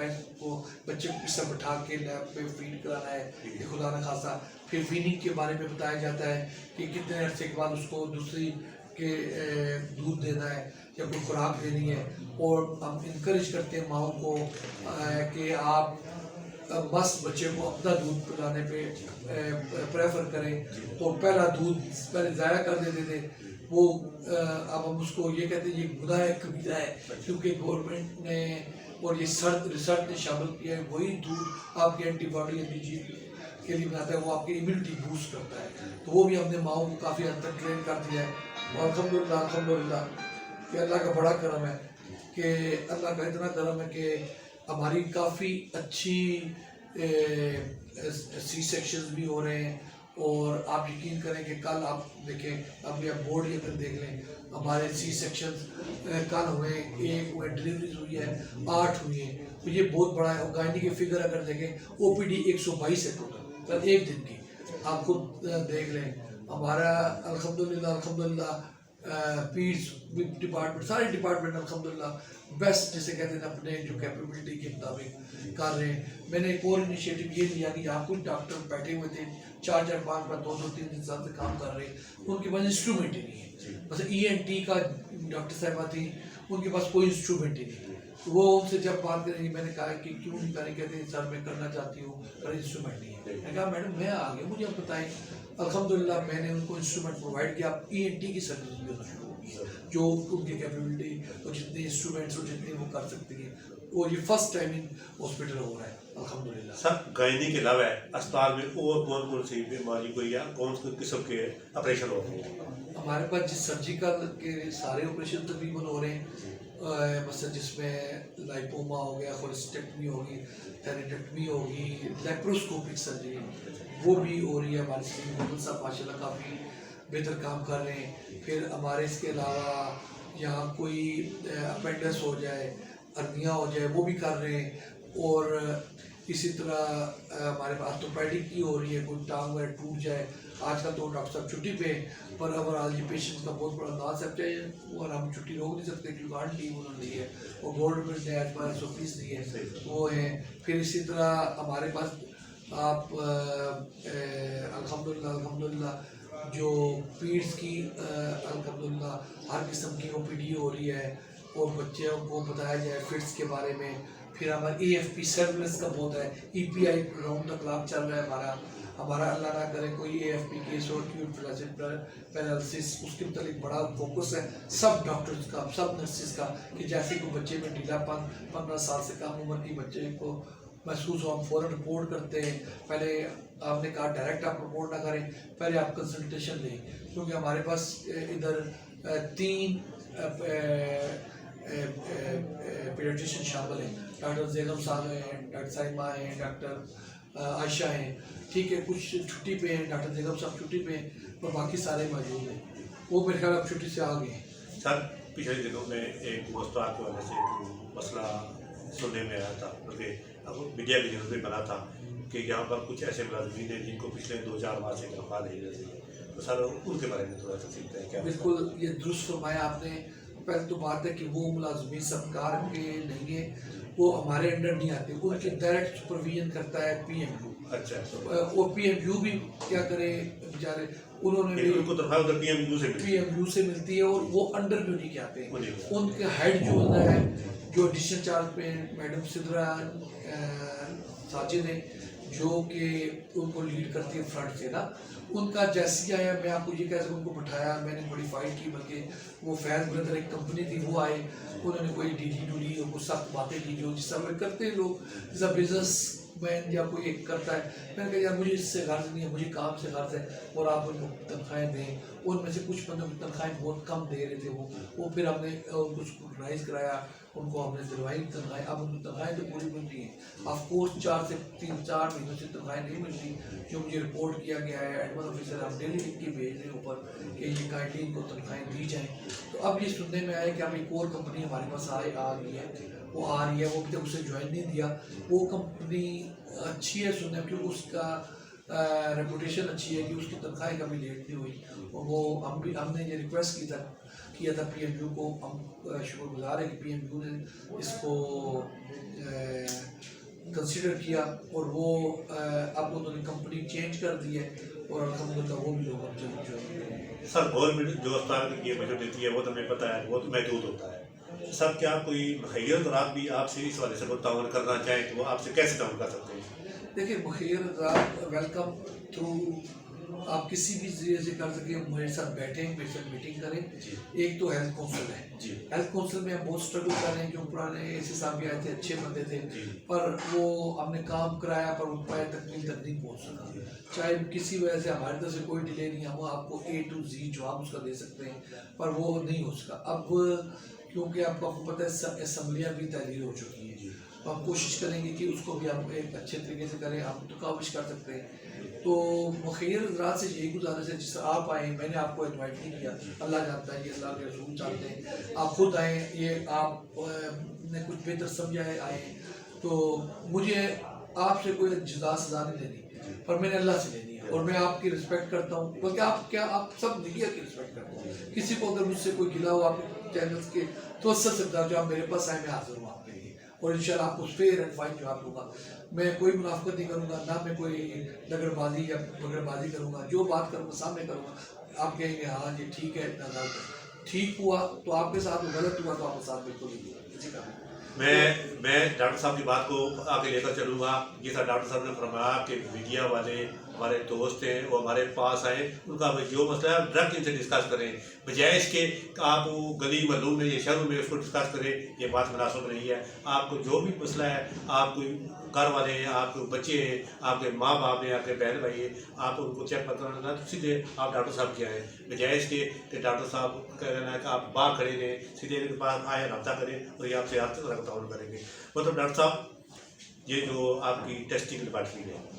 بچے کو کس طرح بٹھا کے لیب پہ فیڈ کرانا ہے کہ خدا نہ خاصا. پھر ویننگ کے بارے میں بتایا جاتا ہے کہ کتنے عرصے کے بعد اس کو دوسری کے دودھ دینا ہے یا کوئی خوراک دینی ہے. اور ہم انکریج کرتے ہیں ماؤں کو کہ آپ بس بچے کو اپنا دودھ پلانے پہ پریفر کریں. اور پہلا دودھ پہلے ضائع کر دیتے تھے، وہ اب ہم اس کو یہ کہتے ہیں یہ گناہ کبیرہ ہے، کیونکہ گورنمنٹ نے اور یہ ریسرچ نے شامل کیا ہے وہی دودھ آپ کی اینٹی باڈی کے لیے بناتا ہے، وہ آپ کی امیونٹی بوسٹ کرتا ہے. تو وہ بھی ہم نے ماؤں کو کافی حد تک ٹرین کر دیا ہے. اور الحمدللہ کہ اللہ کا بڑا کرم ہے، کہ اللہ کا اتنا کرم ہے کہ ہماری کافی اچھی سی سیکشنز بھی ہو رہے ہیں. اور آپ یقین کریں کہ کل آپ دیکھیں، ابھی آپ بورڈ لے کر دیکھ لیں، ہمارے سی سیکشنز کل ہوئے 1 ہوئے، ڈلیوریز ہوئی ہے 8 ہوئی ہیں. تو یہ بہت بڑا ہے. اور گائنی کے فگر اگر دیکھیں OPD 122 ہے ٹوٹل ایک دن کی، آپ خود دیکھ لیں. ہمارا الحمدللہ پیڈس ڈپارٹمنٹ، سارے ڈپارٹمنٹ الحمدللہ بیسٹ جسے کہتے ہیں اپنے جو کیپیبلٹی کے مطابق کر رہے ہیں. میں نے ایک اور انیشیٹو یہ لیا کہ یہاں کچھ ڈاکٹر بیٹھے ہوئے تھے 4 5 2 3 سال سے کام کر رہے ہیں، ان کے پاس انسٹرومنٹ ہی نہیں ہے. مثلا ENT کا ڈاکٹر صاحبہ تھی، ان کے پاس کوئی انسٹرومنٹ ہی نہیں. وہ ان سے جب بات کریں گے، میں نے کہا کہ کیوں نہیں کریں، کہتے ہیں سر میں کرنا چاہتی ہوں پر انسٹرومنٹ نہیں ہے. میں نے کہا میڈم میں آ گیا، مجھے آپ بتائیں. الحمدللہ میں نے ان کو انسٹرومنٹ پرووائڈ کیا. ENT کی سروس بھی ہونا شروع ہو گئی جو ان کی کیپیبلٹی اور جتنے انسٹرومنٹس اور جتنے وہ کر سکتے ہیں. اور یہ فرسٹ ٹائم ان ہاسپٹل ہو رہا ہے الحمدللہ. سر گائنی کے علاوہ اسپتال میں اور کون سی بیماری کو یا کون سی قسم کے آپریشن ہو رہے ہیں؟ ہمارے پاس جس سرجیکل کے سارے آپریشن تقریباً ہو رہے ہیں. مثلا جس میں لائپوما ہو گیا، ہولسٹیکٹمی ہوگی، تھیریڈکٹمی ہوگی، لیپروسکوپک سرجری وہ بھی ہو رہی ہے. ہمارے سیدھی صاحب ماشاء اللہ کافی بہتر کام کر رہے ہیں. پھر ہمارے اس کے علاوہ یہاں کوئی اپینڈس ہو جائے، ارنیا ہو جائے، وہ بھی کر رہے ہیں. اور اسی طرح ہمارے پاس آرتھوپیڈک کی ہو رہی ہے، کوئی ٹانگ وغیرہ ٹوٹ جائے. آج کل تو ڈاکٹر صاحب چھٹی پہ، پر اوورآل یہ پیشنٹ کا بہت بڑا لاس ہے اور ہم چھٹی روک نہیں سکتے کیونکہ آن لیو انہوں نے دی ہے اور گورنمنٹ نے آج 1220 دی ہے وہ ہیں. پھر اسی طرح ہمارے پاس آپ الحمدللہ جو پیڈس کی الحمدللہ ہر قسم کی OPD ہو رہی ہے. اور بچوں کو بتایا جائے فٹس کے بارے میں. پھر ہمارا AFP سروس کا بہت ہے. EPI راؤنڈ دا کلاک چل رہا ہے ہمارا اللہ نہ کرے کوئی AFP کیس اور ایکیوٹ فلیسیڈ پیرالسس، اس کے متعلق بڑا فوکس ہے سب ڈاکٹرز کا، سب نرسز کا، کہ جیسے کوئی بچے میں ڈھیلا پن 15 سال سے کم عمر کی بچے کو محسوس ہو، ہم فوراً رپورٹ کرتے ہیں. پہلے آپ نے کہا ڈائریکٹ آپ رپورٹ نہ کریں، پہلے آپ کنسلٹیشن لیں، کیونکہ ہمارے پاس ادھر 3 پیڈیاٹریشین شامل ہیں. ڈاکٹر زینب صاحب ہیں، ڈاکٹر سائمہ ہیں، ڈاکٹر عائشہ ہیں, ٹھیک ہے, کچھ چھٹی پہ ہیں, ڈاکٹر بیگم صاحب چھٹی پہ ہیں, اور باقی سارے موجود ہیں. وہ میرے خیال اب چھٹی سے آ گئے ہیں. سر پچھلے دنوں میں ایک مستعد کی وجہ سے ایک مسئلہ سننے میں آیا تھا, بلکہ اب میڈیا کی ضرورت بھی بنا تھا کہ یہاں پر کچھ ایسے ملازمین ہیں جن کو پچھلے 2-4 ماہ سے تنخواہ نہیں مل رہی ہے, تو سر ان کے بارے میں تھوڑا سا سیکھتے ہیں کیا؟ بالکل یہ درست فرمایا آپ نے. پہلے تو بات ہے کہ وہ ملازمین سرکار کے نہیں ہیں, وہ ہمارے انڈر نہیں آتے, ان کے ڈائریکٹ سپرویژن کرتا ہے پی ایم یو. اچھا, وہ پی ایم یو بھی کیا کرے بیچارے, انہوں نے بھی ان کو تنخواہ ادھر پی ایم یو سے پی ایم یو سے ملتی ہے, اور وہ انڈر کیوں نہیں آتے ہیں. وہ نہیں. ان کے ہیڈ جو ہوتا ہے, جو ایڈیشنل چارج پہ میڈم سدرا ساجد ہیں, جو کہ ان کو لیڈ کرتی ہے فرنٹ سے نا, ان کا جیسی آیا, میں آپ کو یہ کہہ سکوں, ان کو بٹھایا, میں نے بڑی فائٹ کی, بلکہ وہ فیض بردر ایک کمپنی تھی, وہ آئے, انہوں نے کوئی ڈیلی ڈولی اور کچھ سخت باتیں کی جو جس طرح کرتے ہیں لوگ, جیسا بزنس مین یا کوئی ایک کرتا ہے. میں نے کہا یار مجھے اس سے غرض نہیں ہے, مجھے کام سے غرض ہے, اور آپ ان کو تنخواہیں دیں. ان میں سے کچھ بندوں کی تنخواہیں بہت کم دے رہے تھے, وہ پھر ہم نے ان کو اسکروٹنائز کرایا, ان کو ہم نے دلوائی تنخواہیں. اب ان کی تنخواہیں تو پوری مل رہی ہیں. آف کورس 4 سے 3-4 مہینوں سے تنخواہیں نہیں مل رہی, جو مجھے رپورٹ کیا گیا ہے ایڈمن آفیسر, ہم ڈیلی لکھ کے بھیج رہے ہیں اوپر کہ یہ کائنڈلی ان کو تنخواہیں دی جائیں. تو اب یہ سننے میں آیا کہ اب ایک اور کمپنی ہمارے پاس آ گئی ہے, وہ آ رہی ہے, وہ ابھی تک اسے جوائن نہیں دیا. وہ کمپنی اچھی ہے سننے میں, کیونکہ اس کا ریپوٹیشن اچھی ہے کہ اس کی تنخواہیں کبھی لیٹ نہیں ہوئی. اور وہ ہم نے یہ ریکویسٹ کیا تھا پی ایم یو کو, ہم شکر گزار ہیں کہ پی ایم یو نے اس کو کنسیڈر کیا, اور وہ اب انہوں نے کمپنی چینج کر دی ہے, اور الحمدللہ وہ بھی لوگ اب جلد جوائن کریں گے. سر گورنمنٹ جو اسپتال کی بجٹ دیتی ہے وہ تو ہمیں پتہ ہے وہ تو محدود ہوتا ہے. سر کیا کوئی مخیر اور آپ بھی آپ سے اس والے سے تعاون کرنا چاہیں تو وہ آپ سے کیسے تعاون کر سکتے ہیں؟ دیکھیں مخیر حضرات ویلکم تھرو, آپ کسی بھی ذریعے سے کر سکیں, میرے ساتھ بیٹھیں, میرے ساتھ میٹنگ کریں. ایک تو ہیلتھ کونسل ہے, ہیلتھ کونسل میں ہم بہت اسٹرگل کر رہے ہیں, جو پرانے ایسے صاحب بھی آئے تھے, اچھے بندے تھے, پر وہ ہم نے کام کرایا پر ان پائے تکمیل تک نہیں پہنچ سکا. چاہے کسی وجہ سے ہماری طرف سے کوئی ڈیلے نہیں, ہم آپ کو A to Z جواب اس کا دے سکتے ہیں, پر وہ نہیں ہو سکا. اب کیونکہ آپ کو پتہ ہے اسمبلیاں بھی تحلیل ہو چکی ہیں, تو ہم کوشش کریں گے کہ اس کو بھی ہم ایک اچھے طریقے سے کریں. ہم تو کاوش کر سکتے ہیں. تو مخیر حضرات سے یہی گزارش ہے, جس طرح آپ آئیں, میں نے آپ کو انوائٹ نہیں کیا, اللہ جانتا ہے, یہ اللہ کے رسول چاہتے ہیں, آپ خود آئیں, یہ آپ نے کچھ بہتر سمجھا ہے آئیں. تو مجھے آپ سے کوئی جزا سزا نہیں دینی, پر میں نے اللہ سے لینی ہے, اور میں آپ کی رسپیکٹ کرتا ہوں, بلکہ آپ سب میڈیا کی رسپیکٹ کرتا ہوں. کسی کو اگر مجھ سے کوئی گلا ہو آپ چینلز کے تو سکتا جو آپ میرے پاس آئے, میں حاضر ہوں آپ کے لیے, اور انشاءاللہ آپ کو فیئر اینڈ فائن جواب دوں گا. میں کوئی منافقت نہیں کروں گا, نہ میں کوئی لگڑ بازی یا بغیر بازی کروں گا. جو بات کروں گا سامنے کروں گا, آپ کہیں گے ہاں یہ ٹھیک ہے, اتنا غلط ہے, ٹھیک ہوا تو آپ کے ساتھ, غلط ہوا تو آپ کے ساتھ بالکل نہیں ہوا. کسی کا میں ڈاکٹر صاحب کی بات کو آگے لے کر چلوں گا. جیسا ڈاکٹر صاحب نے فرمایا کہ میڈیا والے ہمارے دوست ہیں, وہ ہمارے پاس آئیں, ان کا جو مسئلہ ہے ڈائریکٹ ان سے ڈسکس کریں, بجائے اس کے آپ گلی محلوں میں یا شہروں میں اس کو ڈسکس کریں. یہ بات مناسب نہیں ہے. آپ کو جو بھی مسئلہ ہے, آپ کوئی گھر والے ہیں, آپ کے بچے ہیں, آپ کے ماں باپ ہیں, آپ کے بہن بھائی ہیں, آپ ان کو چیک کرنا تو سیدھے آپ ڈاکٹر صاحب کے آئیں, بجائے اس کے کہ ڈاکٹر صاحب کہنا ہے کہ آپ باہر کھڑے رہیں, سیدھے ان کے پاس آئیں, رابطہ کریں, اور یہ آپ سے ہر طرح کا تعاون کریں گے. مطلب ڈاکٹر صاحب یہ جو آپ کی ٹیسٹنگ ڈپارٹمنٹ ہے,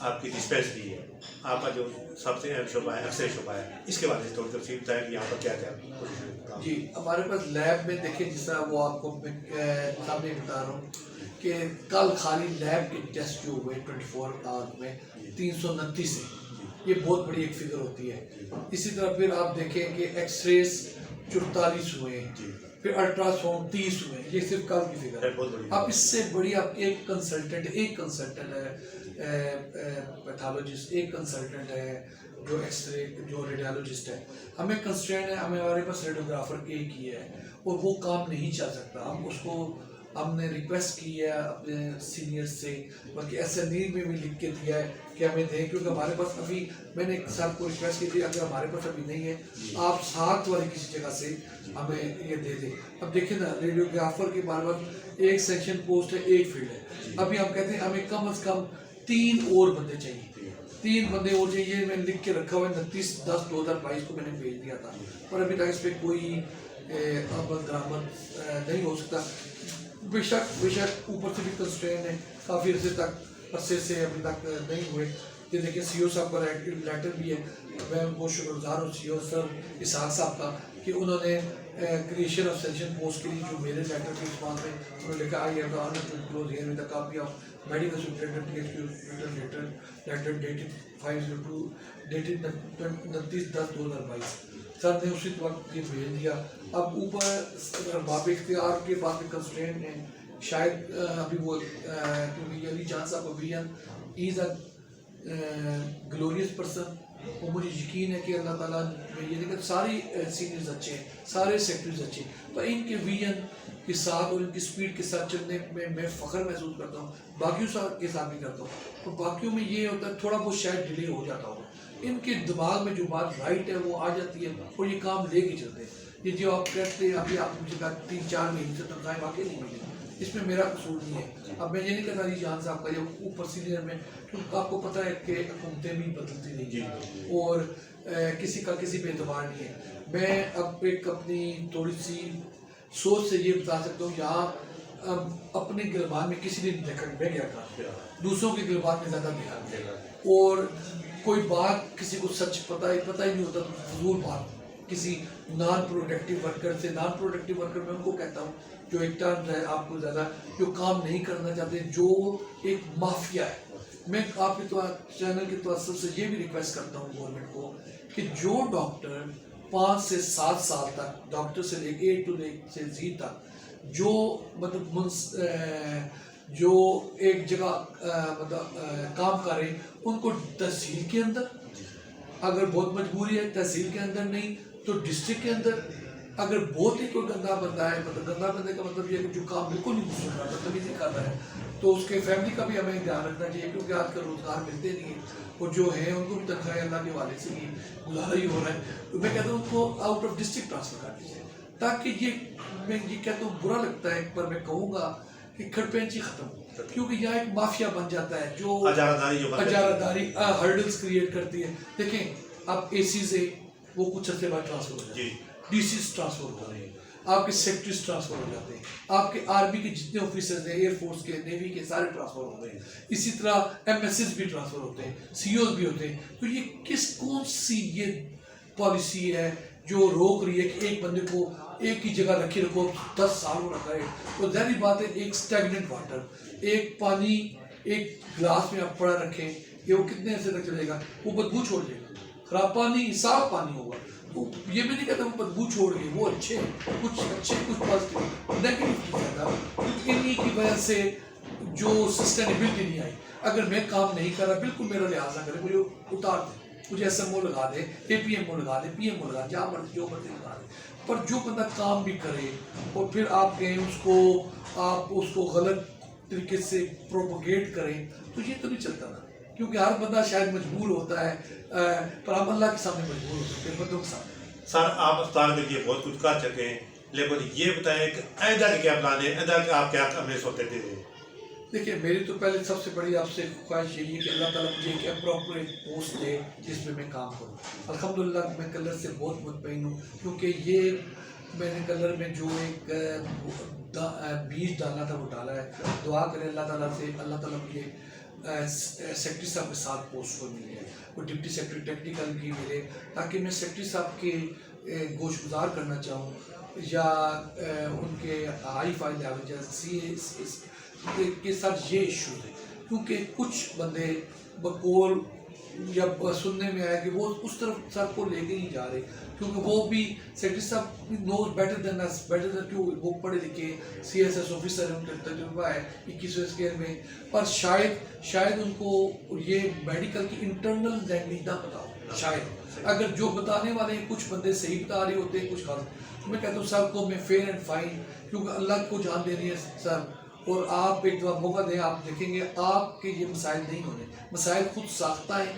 آپ کی ڈسپینسری ہے, آپ کا جو سب سے اہم شعبہ ہے, اکثر شعبہ ہے, اس کے بارے میں تھوڑی تفصیل بتائیں کہ یہاں پر کیا کیا. جی ہمارے پاس لیب میں دیکھیں, جس طرح وہ آپ کو سامنے بتا رہا ہوں کہ کل خالی لیب کے ٹیسٹ جو ہوئے 24 آورز میں 329 ہیں. یہ بہت بڑی ایک فگر ہوتی ہے. اسی طرح پھر آپ دیکھیں کہ ایکس ریز 44 ہوئے ہیں, پھر الٹرا ساؤنڈ 30 ہوئے ہیں. یہ صرف کل کی فگر ہے. اب اس سے بڑی آپ ایک کنسلٹنٹ ہے پیتھالوجسٹ, ایک کنسلٹنٹ ہے جو ایکس رے, جو ریڈیالوجسٹ ہے. ہمیں کنسٹرین ہے, ہمارے پاس ریڈیوگرافر ایک ہی ہے, اور وہ کام نہیں چل سکتا. ہم نے ریکویسٹ کی ہے اپنے سینئر سے, بلکہ ایس این ای میں بھی لکھ کے دیا ہے کہ ہمیں دیں, کیونکہ ہمارے پاس ابھی, میں نے ایک صاحب کو ریکویسٹ کی تھی, اگر ہمارے پاس ابھی نہیں ہے آپ ساتھ والی کسی جگہ سے ہمیں یہ دے دیں. اب دیکھیں نا, ریڈیوگرافر کے بارے میں ایک سیکشن پوسٹ ہے, ایک فیلڈ ہے. ابھی ہم کہتے ہیں ہمیں کم از کم 3 اور بندے چاہیے, 3 بندے اور چاہیے. میں لکھ کے رکھا ہوا ہے 29/10/2022 کو میں نے بھیج دیا تھا, پر ابھی تک اس پہ کوئی عمل درآمد نہیں ہو سکتا. بے شک اوپر سے بھی کنسٹرین ہے, کافی عرصے تک عرصے سے ابھی تک نہیں ہوئے. یہ دیکھیں سی او صاحب کا لیٹر بھی ہے, میں ان کو شکر گزار ہوں سی او سر اسحاق صاحب کا کہ انہوں نے کریشن آف سیشن پوسٹ کے لیے جو میرے لیٹر کے رسپانس میں انہوں نے لکھا I have the honour to close here with a copy of medical superintendent T H Q letter dated 502 dated 29/10/2022. Sir نے اسی وقت یہ بھیج دیا. اب اوپر باب اختیار کے بعد میں کنسٹرینٹ ہیں شاید ابھی وہ کیونکہ علی جان صاحب ابین ایز اے گلوریس پرسن, اور مجھے یقین ہے کہ اللہ تعالیٰ میں یہ دیکھا ساری سینئرز اچھے ہیں, سارے سیکٹریز اچھے ہیں, پر ان کے ویژن کے ساتھ اور ان کی سپیڈ کے ساتھ چلنے میں فخر محسوس کرتا ہوں, باقیوں کے ساتھ بھی کرتا ہوں. اور باقیوں میں یہ ہوتا ہے تھوڑا بہت شاید ڈیلے ہو جاتا ہوگا, ان کے دماغ میں جو بات رائٹ ہے وہ آ جاتی ہے اور یہ کام لے کے چلتے ہیں. یہ جو آپ کہتے ہیں ابھی آپ مجھے کہا 3-4 مہینے سے تنخواہیں واقعی نہیں ملی, اس میں میرا قصور نہیں ہے. اب میں یہ نہیں کہتا علی جان صاحب کا یہ اوپر سینئر میں, کیونکہ آپ کو پتہ ہے کہ حکومتیں بھی بدلتی نہیں ہیں اور کسی کا کسی پہ اعتبار نہیں ہے. میں اب ایک اپنی تھوڑی سی سوچ سے یہ بتا سکتا ہوں, یہاں اپنے گربان میں کسی نے دیکھا میں کیا کہا, دوسروں کے گربان میں زیادہ دیکھا گیا, اور کوئی بات کسی کو سچ پتہ ہی نہیں ہوتا, فضول بات کسی نان پروڈکٹیو ورکر سے. نان پروڈکٹیو ورکر میں ان کو کہتا ہوں جو ایک ٹرم ہے آپ کو زیادہ جو کام نہیں کرنا چاہتے, جو ایک مافیا ہے. میں آپ کے چینل کے توسط سے یہ بھی ریکویسٹ کرتا ہوں گورنمنٹ کو کہ جو ڈاکٹر 5 سے 7 سال تک ڈاکٹر سے لے کے A to Z تک جو مطلب جو ایک جگہ مطلب کام کر رہے ہیں, ان کو تحصیل کے اندر, اگر بہت مجبوری ہے تحصیل کے اندر نہیں تو ڈسٹرکٹ کے اندر, اگر بہت ہی کوئی گندا بندہ ہے, مطلب گندا بندے کا مطلب یہ ہے کہ جو کام بالکل نہیں دوسرا کرتا, تبھی نہیں کرتا ہے, تو اس کے فیملی کا بھی ہمیں دھیان رکھنا چاہیے, کیونکہ آج کل روزگار ملتے نہیں ہیں, اور جو ہیں ان کو بھی تنخواہیں اللہ کے والے سے ہی گزارا ہی ہو رہا ہے. تو میں کہتا ہوں ان کو آؤٹ آف ڈسٹرکٹ ٹرانسفر کر دیجیے, تاکہ میں یہ کہتا ہوں برا لگتا ہے, پر میں کہوں گا کہ کھڑپینچی ختم ہو, کیونکہ یہاں ایک مافیا بن جاتا ہے جو اجارہ داری ہرڈلز کریٹ کرتی ہے. دیکھیں آپ اے سی سے وہ کچھ عرصے بعد ٹرانسفر ہو جاتے ہیں, ڈی سیز ٹرانسفر ہو رہے ہیں, آپ کے سیکٹریز ٹرانسفر ہو جاتے ہیں, آپ کے آرمی کے جتنے آفیسرز ہیں, ایئر فورس کے, نیوی کے, سارے ٹرانسفر ہوتے ہیں. اسی طرح ایم ایس ایز بھی ٹرانسفر ہوتے ہیں, سی اوز بھی ہوتے ہیں. تو یہ کون سی یہ پالیسی ہے جو روک رہی ہے کہ ایک بندے کو ایک ہی جگہ رکھو 10 سالوں رکھا ہے؟ تو ظاہری بات ہے ایک اسٹیگننٹ واٹر, ایک پانی ایک گلاس میں آپ پڑا رکھیں, یہ وہ کتنے عرصے تک چلے گا؟ وہ بدبو چھوڑ دے گا. خراب پانی صاف پانی ہوگا, تو یہ بھی نہیں کہتا وہ بدبو چھوڑ گئے, وہ اچھے کچھ پازیٹیو نیگیٹو کی زیادہ, انہی کی وجہ سے جو سسٹینیبلٹی نہیں آئی. اگر میں کام نہیں کر رہا, بالکل میرا لحاظ نہ کرے, مجھے اتار دیں, مجھے ایس ایم او لگا دیں, اے پی ایم او لگا دیں, پی ایم او لگا دیں, جہاں مرضی جو مرضی لگا دیں, پر جو بندہ کام بھی کرے اور پھر آپ کہیں آپ اس کو غلط طریقے سے پروپوگیٹ کریں, تو یہ تو نہیں چلتا نا. کیونکہ ہر بندہ شاید مجبور ہوتا ہے, پر ہم اللہ کے سامنے مجبور ہو سکتے ہیں, بندوں کے سامنے. سر آپ اسپتال کے لیے بہت کچھ کر چکے ہیں, لیکن یہ بتائیں کہ آئندہ کے کیا پلان ہے, آئندہ کے آپ کیا ہمیں سوچتے تھے؟ دیکھیے میری تو پہلے سب سے بڑی آپ سے خواہش یہی ہے کہ اللہ تعالیٰ مجھے ایک اپروپریٹ پوسٹ دے جس میں میں کام کروں. الحمدللہ میں کلر سے بہت مطمئن ہوں, کیونکہ یہ میں نے کلر میں جو ایک بیج ڈالنا تھا وہ ڈالا ہے. دعا کریں اللہ تعالیٰ سے, اللہ تعالیٰ مجھے سیکٹری صاحب کے ساتھ پوسٹ کو مل جائے, اور ڈپٹی سیکٹری ٹیکنیکل کی ملے, تاکہ میں سیکٹری صاحب کے گوش گزار کرنا چاہوں, یا ان کے ہائی فائی لیول جیسے کے ساتھ یہ ایشو ہے. کیونکہ کچھ بندے بقول یا سننے میں آیا کہ وہ اس طرف سر کو لے کے نہیں جا رہے, کیونکہ وہ بھی سیکٹری صاحب نوز بیٹر دین اس, بیٹر دین کیوں, وہ پڑھے لکھے سی ایس ایس آفیسر ہیں, ان کا تجربہ ہے 21ویں اسکیئر میں, پر شاید ان کو یہ میڈیکل کی انٹرنل لینگویج نہ پتا ہو. شاید اگر جو بتانے والے ہیں کچھ بندے صحیح بتا رہے ہوتے ہیں, کچھ غلط. میں کہتا ہوں سر کو میں فیئر اینڈ فائن, کیونکہ اللہ کو جان دینی ہے سر, اور آپ ایک دفعہ موقع دیں, آپ دیکھیں گے آپ کے یہ مسائل نہیں ہونے. مسائل خود ساختہ ہیں,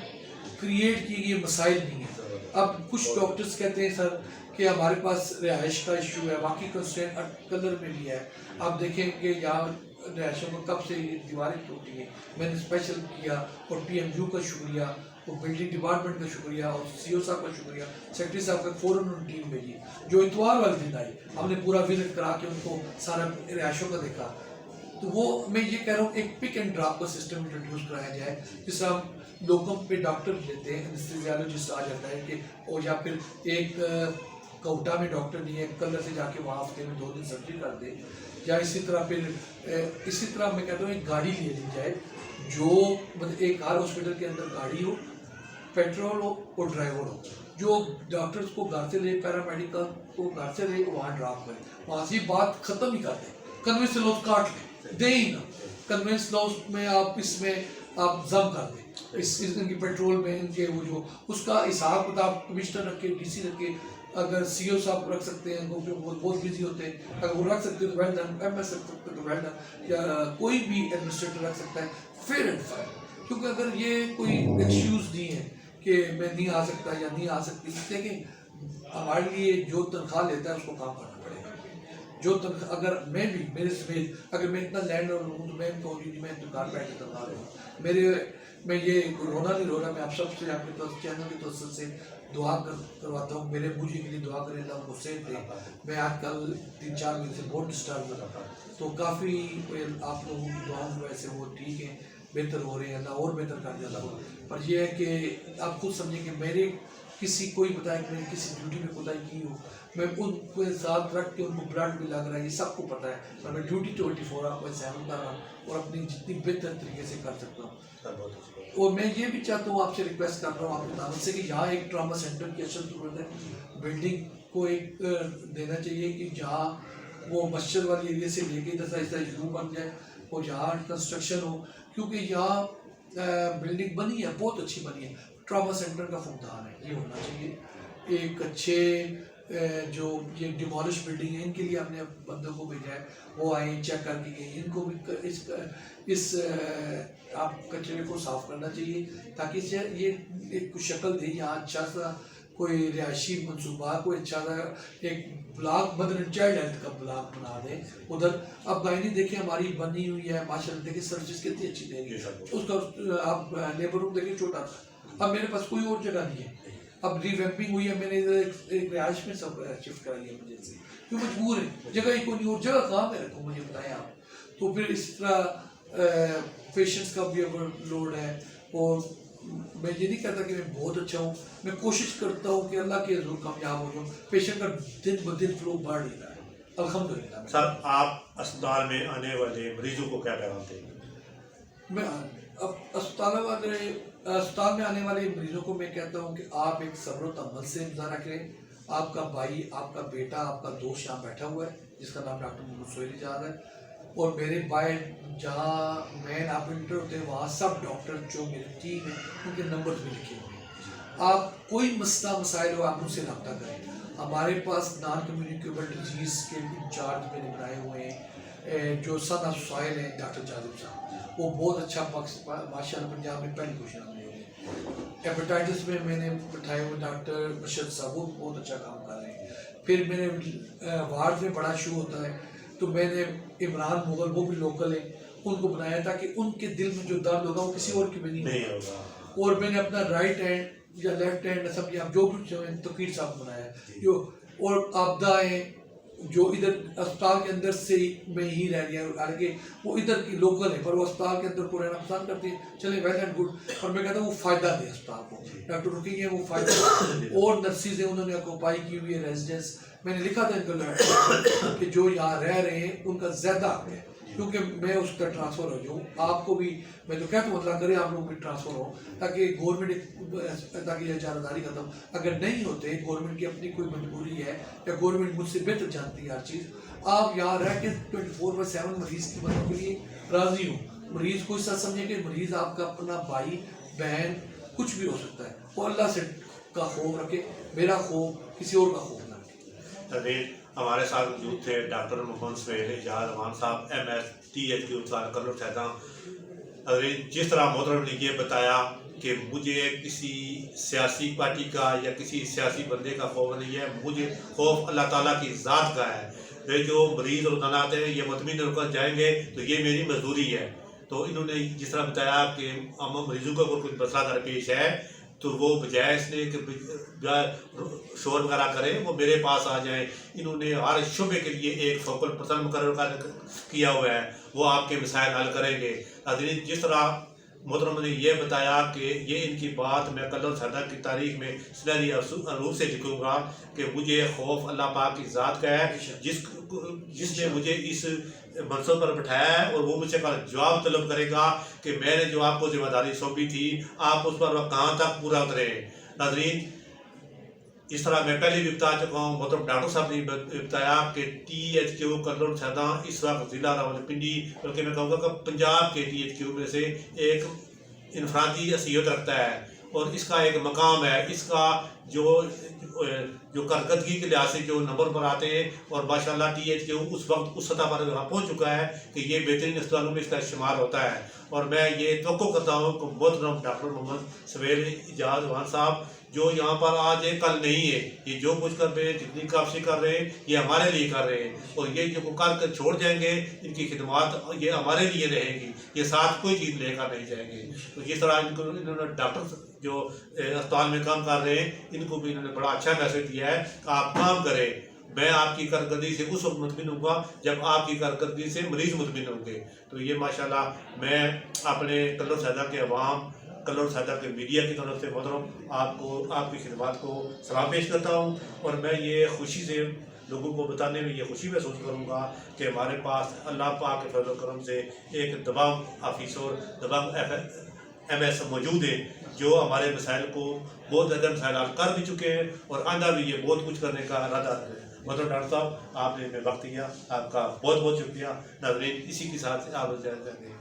کریٹ کیے گئے مسائل نہیں ہیں. اب کچھ ڈاکٹرز کہتے ہیں سر کہ ہمارے پاس رہائش کا ایشو ہے, باقی کنسٹرینٹ کلر میں بھی ہے. آپ دیکھیں کہ یہاں رہائشوں کو کب سے دیواریں ٹوٹی ہیں, میں نے اسپیشل کیا, اور پی ایم یو کا شکریہ, اور بلڈنگ ڈپارٹمنٹ کا شکریہ, اور سی او صاحب کا شکریہ, سیکرٹری صاحب کا فوراً ٹیم بھیجی جو اتوار والے دن آئی. ہم نے پورا وزٹ کرا کے ان کو سارا رہائشوں کا دیکھا. تو وہ میں یہ کہہ رہا ہوں ایک پک اینڈ ڈراپ کا سسٹم انٹروڈیوس کرایا جائے، جس طرح لوگوں پہ ڈاکٹر لیتے ہیں، انیستھیزیالوجسٹ آ جاتا ہے کہ اور یا پھر ایک کوٹا میں ڈاکٹر نہیں ہے، کلر سے جا کے وہاں ہفتے میں 2 دن سرجری کر دے، یا اسی طرح پھر اسی طرح میں کہتا ہوں ایک گاڑی لے لی جائے جو مطلب ایک ہر ہاسپٹل کے اندر گاڑی ہو، پیٹرول ہو اور ڈرائیور ہو، جو ڈاکٹرز کو گھر سے لے، پیرامیڈیکل کو گھر سے لے وہاں ڈراپ کرے، وہاں سے بات ختم ہی کر دیں، کنوینس لاس کاٹ لیں، دیں ہی نہ، کنوینس لاس میں آپ اس میں آپ ضم کر دیں، ان کی پیٹرول میں ان کے وہ جو اس کا حساب کتاب کمشنر رکھے، ڈی سی رکھے، اگر سی او صاحب رکھ سکتے ہیں جو بہت بزی ہوتے ہیں، اگر وہ رکھ سکتے ہیں تو ویل ڈن، ایم ایس رکھ سکتے ہیں تو ویل ڈن، یا کوئی بھی ایڈمنسٹریٹر رکھ سکتا ہے، فیئر اینڈ فائر، کیونکہ اگر یہ کوئی ایکسکیوز نہیں ہے کہ میں نہیں آ سکتا یا نہیں آ سکتی، دیکھیں ہمارے لیے جو تنخواہ لیتا ہے اس کو کام کرنا پڑے گا، جو تنخواہ اگر میں بھی میرے سمیت اگر میں اتنا لینڈ اور ہوں تو میں کہوں گی میں دکان بیٹھ کے تنخواہ لوں، میں یہ رونا نہیں رو رہا، میں آپ سب سے آپ کے چینل کی توسط سے دعا کرواتا ہوں، میرے مجھے کے لیے دعا کریں، اللہ کو صحت دے، میں آج کل 3-4 دن سے بہت ڈسٹرب ہو رہا، تو کافی آپ لوگوں کی دعاؤں میں ویسے وہ ٹھیک ہیں، بہتر ہو رہے ہیں، اللہ اور بہتر کر دیا اللہ، پر یہ ہے کہ آپ خود سمجھیں کہ میرے کسی کوئی بتائے کہ میں نے کسی ڈیوٹی میں کوتاہی کی ہو، میں ان کو ساتھ رکھ کے ان کو بلڈ بھی لگ رہا ہے، یہ سب کو پتہ ہے، اور میں ڈیوٹی 24/7 کر رہا ہوں اور اپنی جتنی بہتر طریقے سے کر سکتا ہوں، اور میں یہ بھی چاہتا ہوں آپ سے ریکویسٹ کر رہا ہوں آپ کی طرف سے کہ یہاں ایک ٹراما سینٹر کی اصل ضرورت ہے، بلڈنگ کو ایک دینا چاہیے کہ جہاں وہ مسجد والی ایریا سے لے کے ایسا یو بن جائے اور جہاں کنسٹرکشن ہو، کیونکہ یہاں بلڈنگ بنی ہے بہت اچھی بنی ہے، ٹراما سینٹر کا فقدان ہے، یہ ہونا چاہیے، ایک اچھے جو یہ ڈیمالش بلڈنگ ہے ان کے لیے ہم نے بندوں کو بھیجا ہے، وہ آئیں چیک کر کے گئے، ان کو بھی اس آپ کچرے کو صاف کرنا چاہیے تاکہ اس سے یہ ایک شکل دے، یہاں اچھا سا کوئی رہائشی منصوبہ، کوئی اچھا سا ایک block mother and child health کا بلاک بنا دیں ادھر، اب گائنی دیکھیں ہماری بنی ہوئی ہے ماشاء اللہ، دیکھیں سروس کتنی اچھی دیں گے، اس کا آپ لیبر روم دیکھیں چھوٹا تھا، اب میرے پاس کوئی اور جگہ نہیں ہے، اب ری ویمپنگ ہوئی ہے، میں نے ایک رہائش میں سب شفٹ کرائی ہے مجھے سے، کیوں مجبور ہے، جگہ ہی کوئی نہیں اور جگہ کہاں میں رکھوں مجھے بتائیں آپ، تو پھر اس طرح پیشنٹس کا بھی لوڈ ہے، اور میں یہ نہیں کہتا کہ میں بہت اچھا ہوں، میں کوشش کرتا ہوں کہ اللہ کے ضرور کامیاب ہو جاؤں، پیشنٹ کا دن بدن فلو بڑھ رہی رہا ہے الحمدللہ۔ سر آپ اسپتال میں آنے والے مریضوں کو کیا پیغام دیں گے؟ میں اب اسپتال میں آنے والے مریضوں کو میں کہتا ہوں کہ آپ ایک صبر و تحمل سے مظاہرہ کریں، آپ کا بھائی، آپ کا بیٹا، آپ کا دوست یہاں بیٹھا ہوا ہے جس کا نام ڈاکٹر محمد سہیل اجاز ہے، اور میرے بھائی جہاں مین آپریٹر ہوتے ہیں وہاں سب ڈاکٹر جو میری ٹیم ہے ان کے نمبر بھی لکھے ہوئے ہیں، آپ کوئی مسئلہ مسائل ہو آپ ان سے رابطہ کریں، ہمارے پاس نان کمیونیکیبل ڈیزیز کے انچارج میں نے بنائے ہوئے ہیں جو سن آف سوائل ہیں ڈاکٹر جاذب صاحب، وہ بہت اچھا ماشاء اللہ پنجاب میں پہلی پوزیشن میں ہوئے ہیں، ہیپاٹائٹس میں نے بٹھائے ہوئے ڈاکٹر مشرد صاحب، وہ بہت اچھا کام کر رہے ہیں، پھر میں نے وارڈ میں بڑا شو ہوتا ہے تو میں نے عمران مغل، وہ بھی لوکل ہیں، ان کو بنایا تاکہ ان کے دل میں جو درد ہوگا وہ کسی اور کی بھی نہیں ہوگا، اور میں نے اپنا رائٹ ہینڈ یا لیفٹ ہینڈ سب آپ جو بھی تقیر صاحب بنایا ہے جو، اور آبدہ ہیں جو ادھر اسپتال کے اندر سے میں ہی رہ گیا، حالانکہ وہ ادھر کی لوکل ہے پر وہ اسپتال کے اندر کو رہنا پسند کرتے ہیں، چلیں ویل اینڈ گڈ، اور میں کہتا ہوں وہ فائدہ دے اسپتال کو، ڈاکٹر رکی ہیں وہ فائدہ، اور نرسز ہیں انہوں نے اکوپائی کی ہوئی ہے ریزیڈنس، میں نے لکھا تھا ان کو لیٹر کہ جو یہاں رہ رہے ہیں ان کا زیادہ حق ہے، کیونکہ میں اس کا ٹرانسفر ہو جاؤں، آپ کو بھی میں تو کہتا ہوں اللہ کرے آپ لوگوں بھی ٹرانسفر ہو تاکہ گورنمنٹ، تاکہ یہ اجارہ داری ختم، اگر نہیں ہوتے گورنمنٹ کی اپنی کوئی مجبوری ہے یا گورنمنٹ مجھ سے بہتر جانتی ہے ہر چیز، آپ یہاں رہ کے 24/7 مریض کی مدد کے لیے راضی ہوں، مریض کو اس طرح سمجھیں کہ مریض آپ کا اپنا بھائی بہن کچھ بھی ہو سکتا ہے، اور اللہ سے کا خوف رکھے، میرا خوف کسی اور کا خوف نہ رکھے۔ ہمارے ساتھ موجود تھے ڈاکٹر محمد سہیل اجاز امان صاحب MSTH کے استاد کرنل فیضان، جس طرح محترم نے یہ بتایا کہ مجھے کسی سیاسی پارٹی کا یا کسی سیاسی بندے کا خوف نہیں ہے، مجھے خوف اللہ تعالیٰ کی ذات کا ہے، جو مریض اور ننات ہیں یہ مطمئن ہو کر جائیں گے تو یہ میری مزدوری ہے، تو انہوں نے جس طرح بتایا کہ مریضوں کا کوئی مسئلہ درپیش ہے تو وہ بجائے اس نے کہ شور وغیرہ کریں وہ میرے پاس آ جائیں. انہوں نے ہر شعبے کے لیے ایک فوکل پرسن مقرر کیا ہوا ہے، وہ آپ کے مسائل حل کریں گے. حضرت جس طرح محترم نے یہ بتایا کہ یہ ان کی بات میں کل سردہ کی تاریخ میں سنہری روپ سے لکھوں گا کہ مجھے خوف اللہ پاک کی ذات کا ہے جس نے مجھے اس منصب پر بٹھایا ہے، اور وہ مجھ سے کل جواب طلب کرے گا کہ میں نے جو آپ کو ذمہ داری سونپی تھی آپ اس پر وہ کہاں تک پورا اترے. ناظرین، اس طرح میں پہلے بھی بتا چکا ہوں، محترم ڈاکٹر صاحب نے بتایا کہ THQ کلر سیداں اس وقت ضلع راولپنڈی بلکہ میں کہوں گا کہ پنجاب کے THQ میں سے ایک انفرادی حیثیت رکھتا ہے، اور اس کا ایک مقام ہے. اس کا جو کارکردگی کے لحاظ سے جو نمبر پر آتے ہیں، اور ماشاءاللہ THQ اس وقت اس سطح پر یہاں پہنچ چکا ہے کہ یہ بہترین اسپتالوں میں اس کا شمار ہوتا ہے. اور میں یہ توقع کرتا ہوں کہ محترم ڈاکٹر محمد سہیل اعجاز وان صاحب جو یہاں پر آج ہے کل نہیں ہے، یہ جو کچھ کر رہے ہیں جتنی کاپسی کر رہے ہیں یہ ہمارے لیے کر رہے ہیں، اور یہ جو کر کر چھوڑ جائیں گے ان کی خدمات یہ ہمارے لیے رہے گی، یہ ساتھ کوئی چیز لے کر نہیں جائیں گے. تو جس طرح انہوں نے ڈاکٹر جو اسپتال میں کام کر رہے ہیں ان کو بھی انہوں نے بڑا اچھا میسج دیا ہے کہ آپ کام کریں. میں آپ کی کارکردگی سے اس وقت مطمئن ہوں گا جب آپ کی کارکردگی سے مریض مطمئن ہوں گے. تو یہ ماشاءاللہ میں اپنے کلر سیدہ کے عوام، کلر سیدہ کے میڈیا کی طرف سے محترم آپ کو آپ کی خدمات کو سلام پیش کرتا ہوں. اور میں یہ خوشی سے لوگوں کو بتانے میں یہ خوشی محسوس کروں گا کہ ہمارے پاس اللہ پاک کے فضل و کرم سے ایک دبنگ آفیسر، دبنگ MS موجود ہے جو ہمارے مسائل کو بہت زیادہ مسائل حل کر بھی چکے ہیں، اور آئندہ بھی یہ بہت کچھ کرنے کا ارادہ ہے. محترم ڈاکٹر صاحب آپ نے ہمیں وقت دیا، آپ کا بہت بہت شکریہ. ناظرین، اسی کے ساتھ آپ اجازت دیں گے.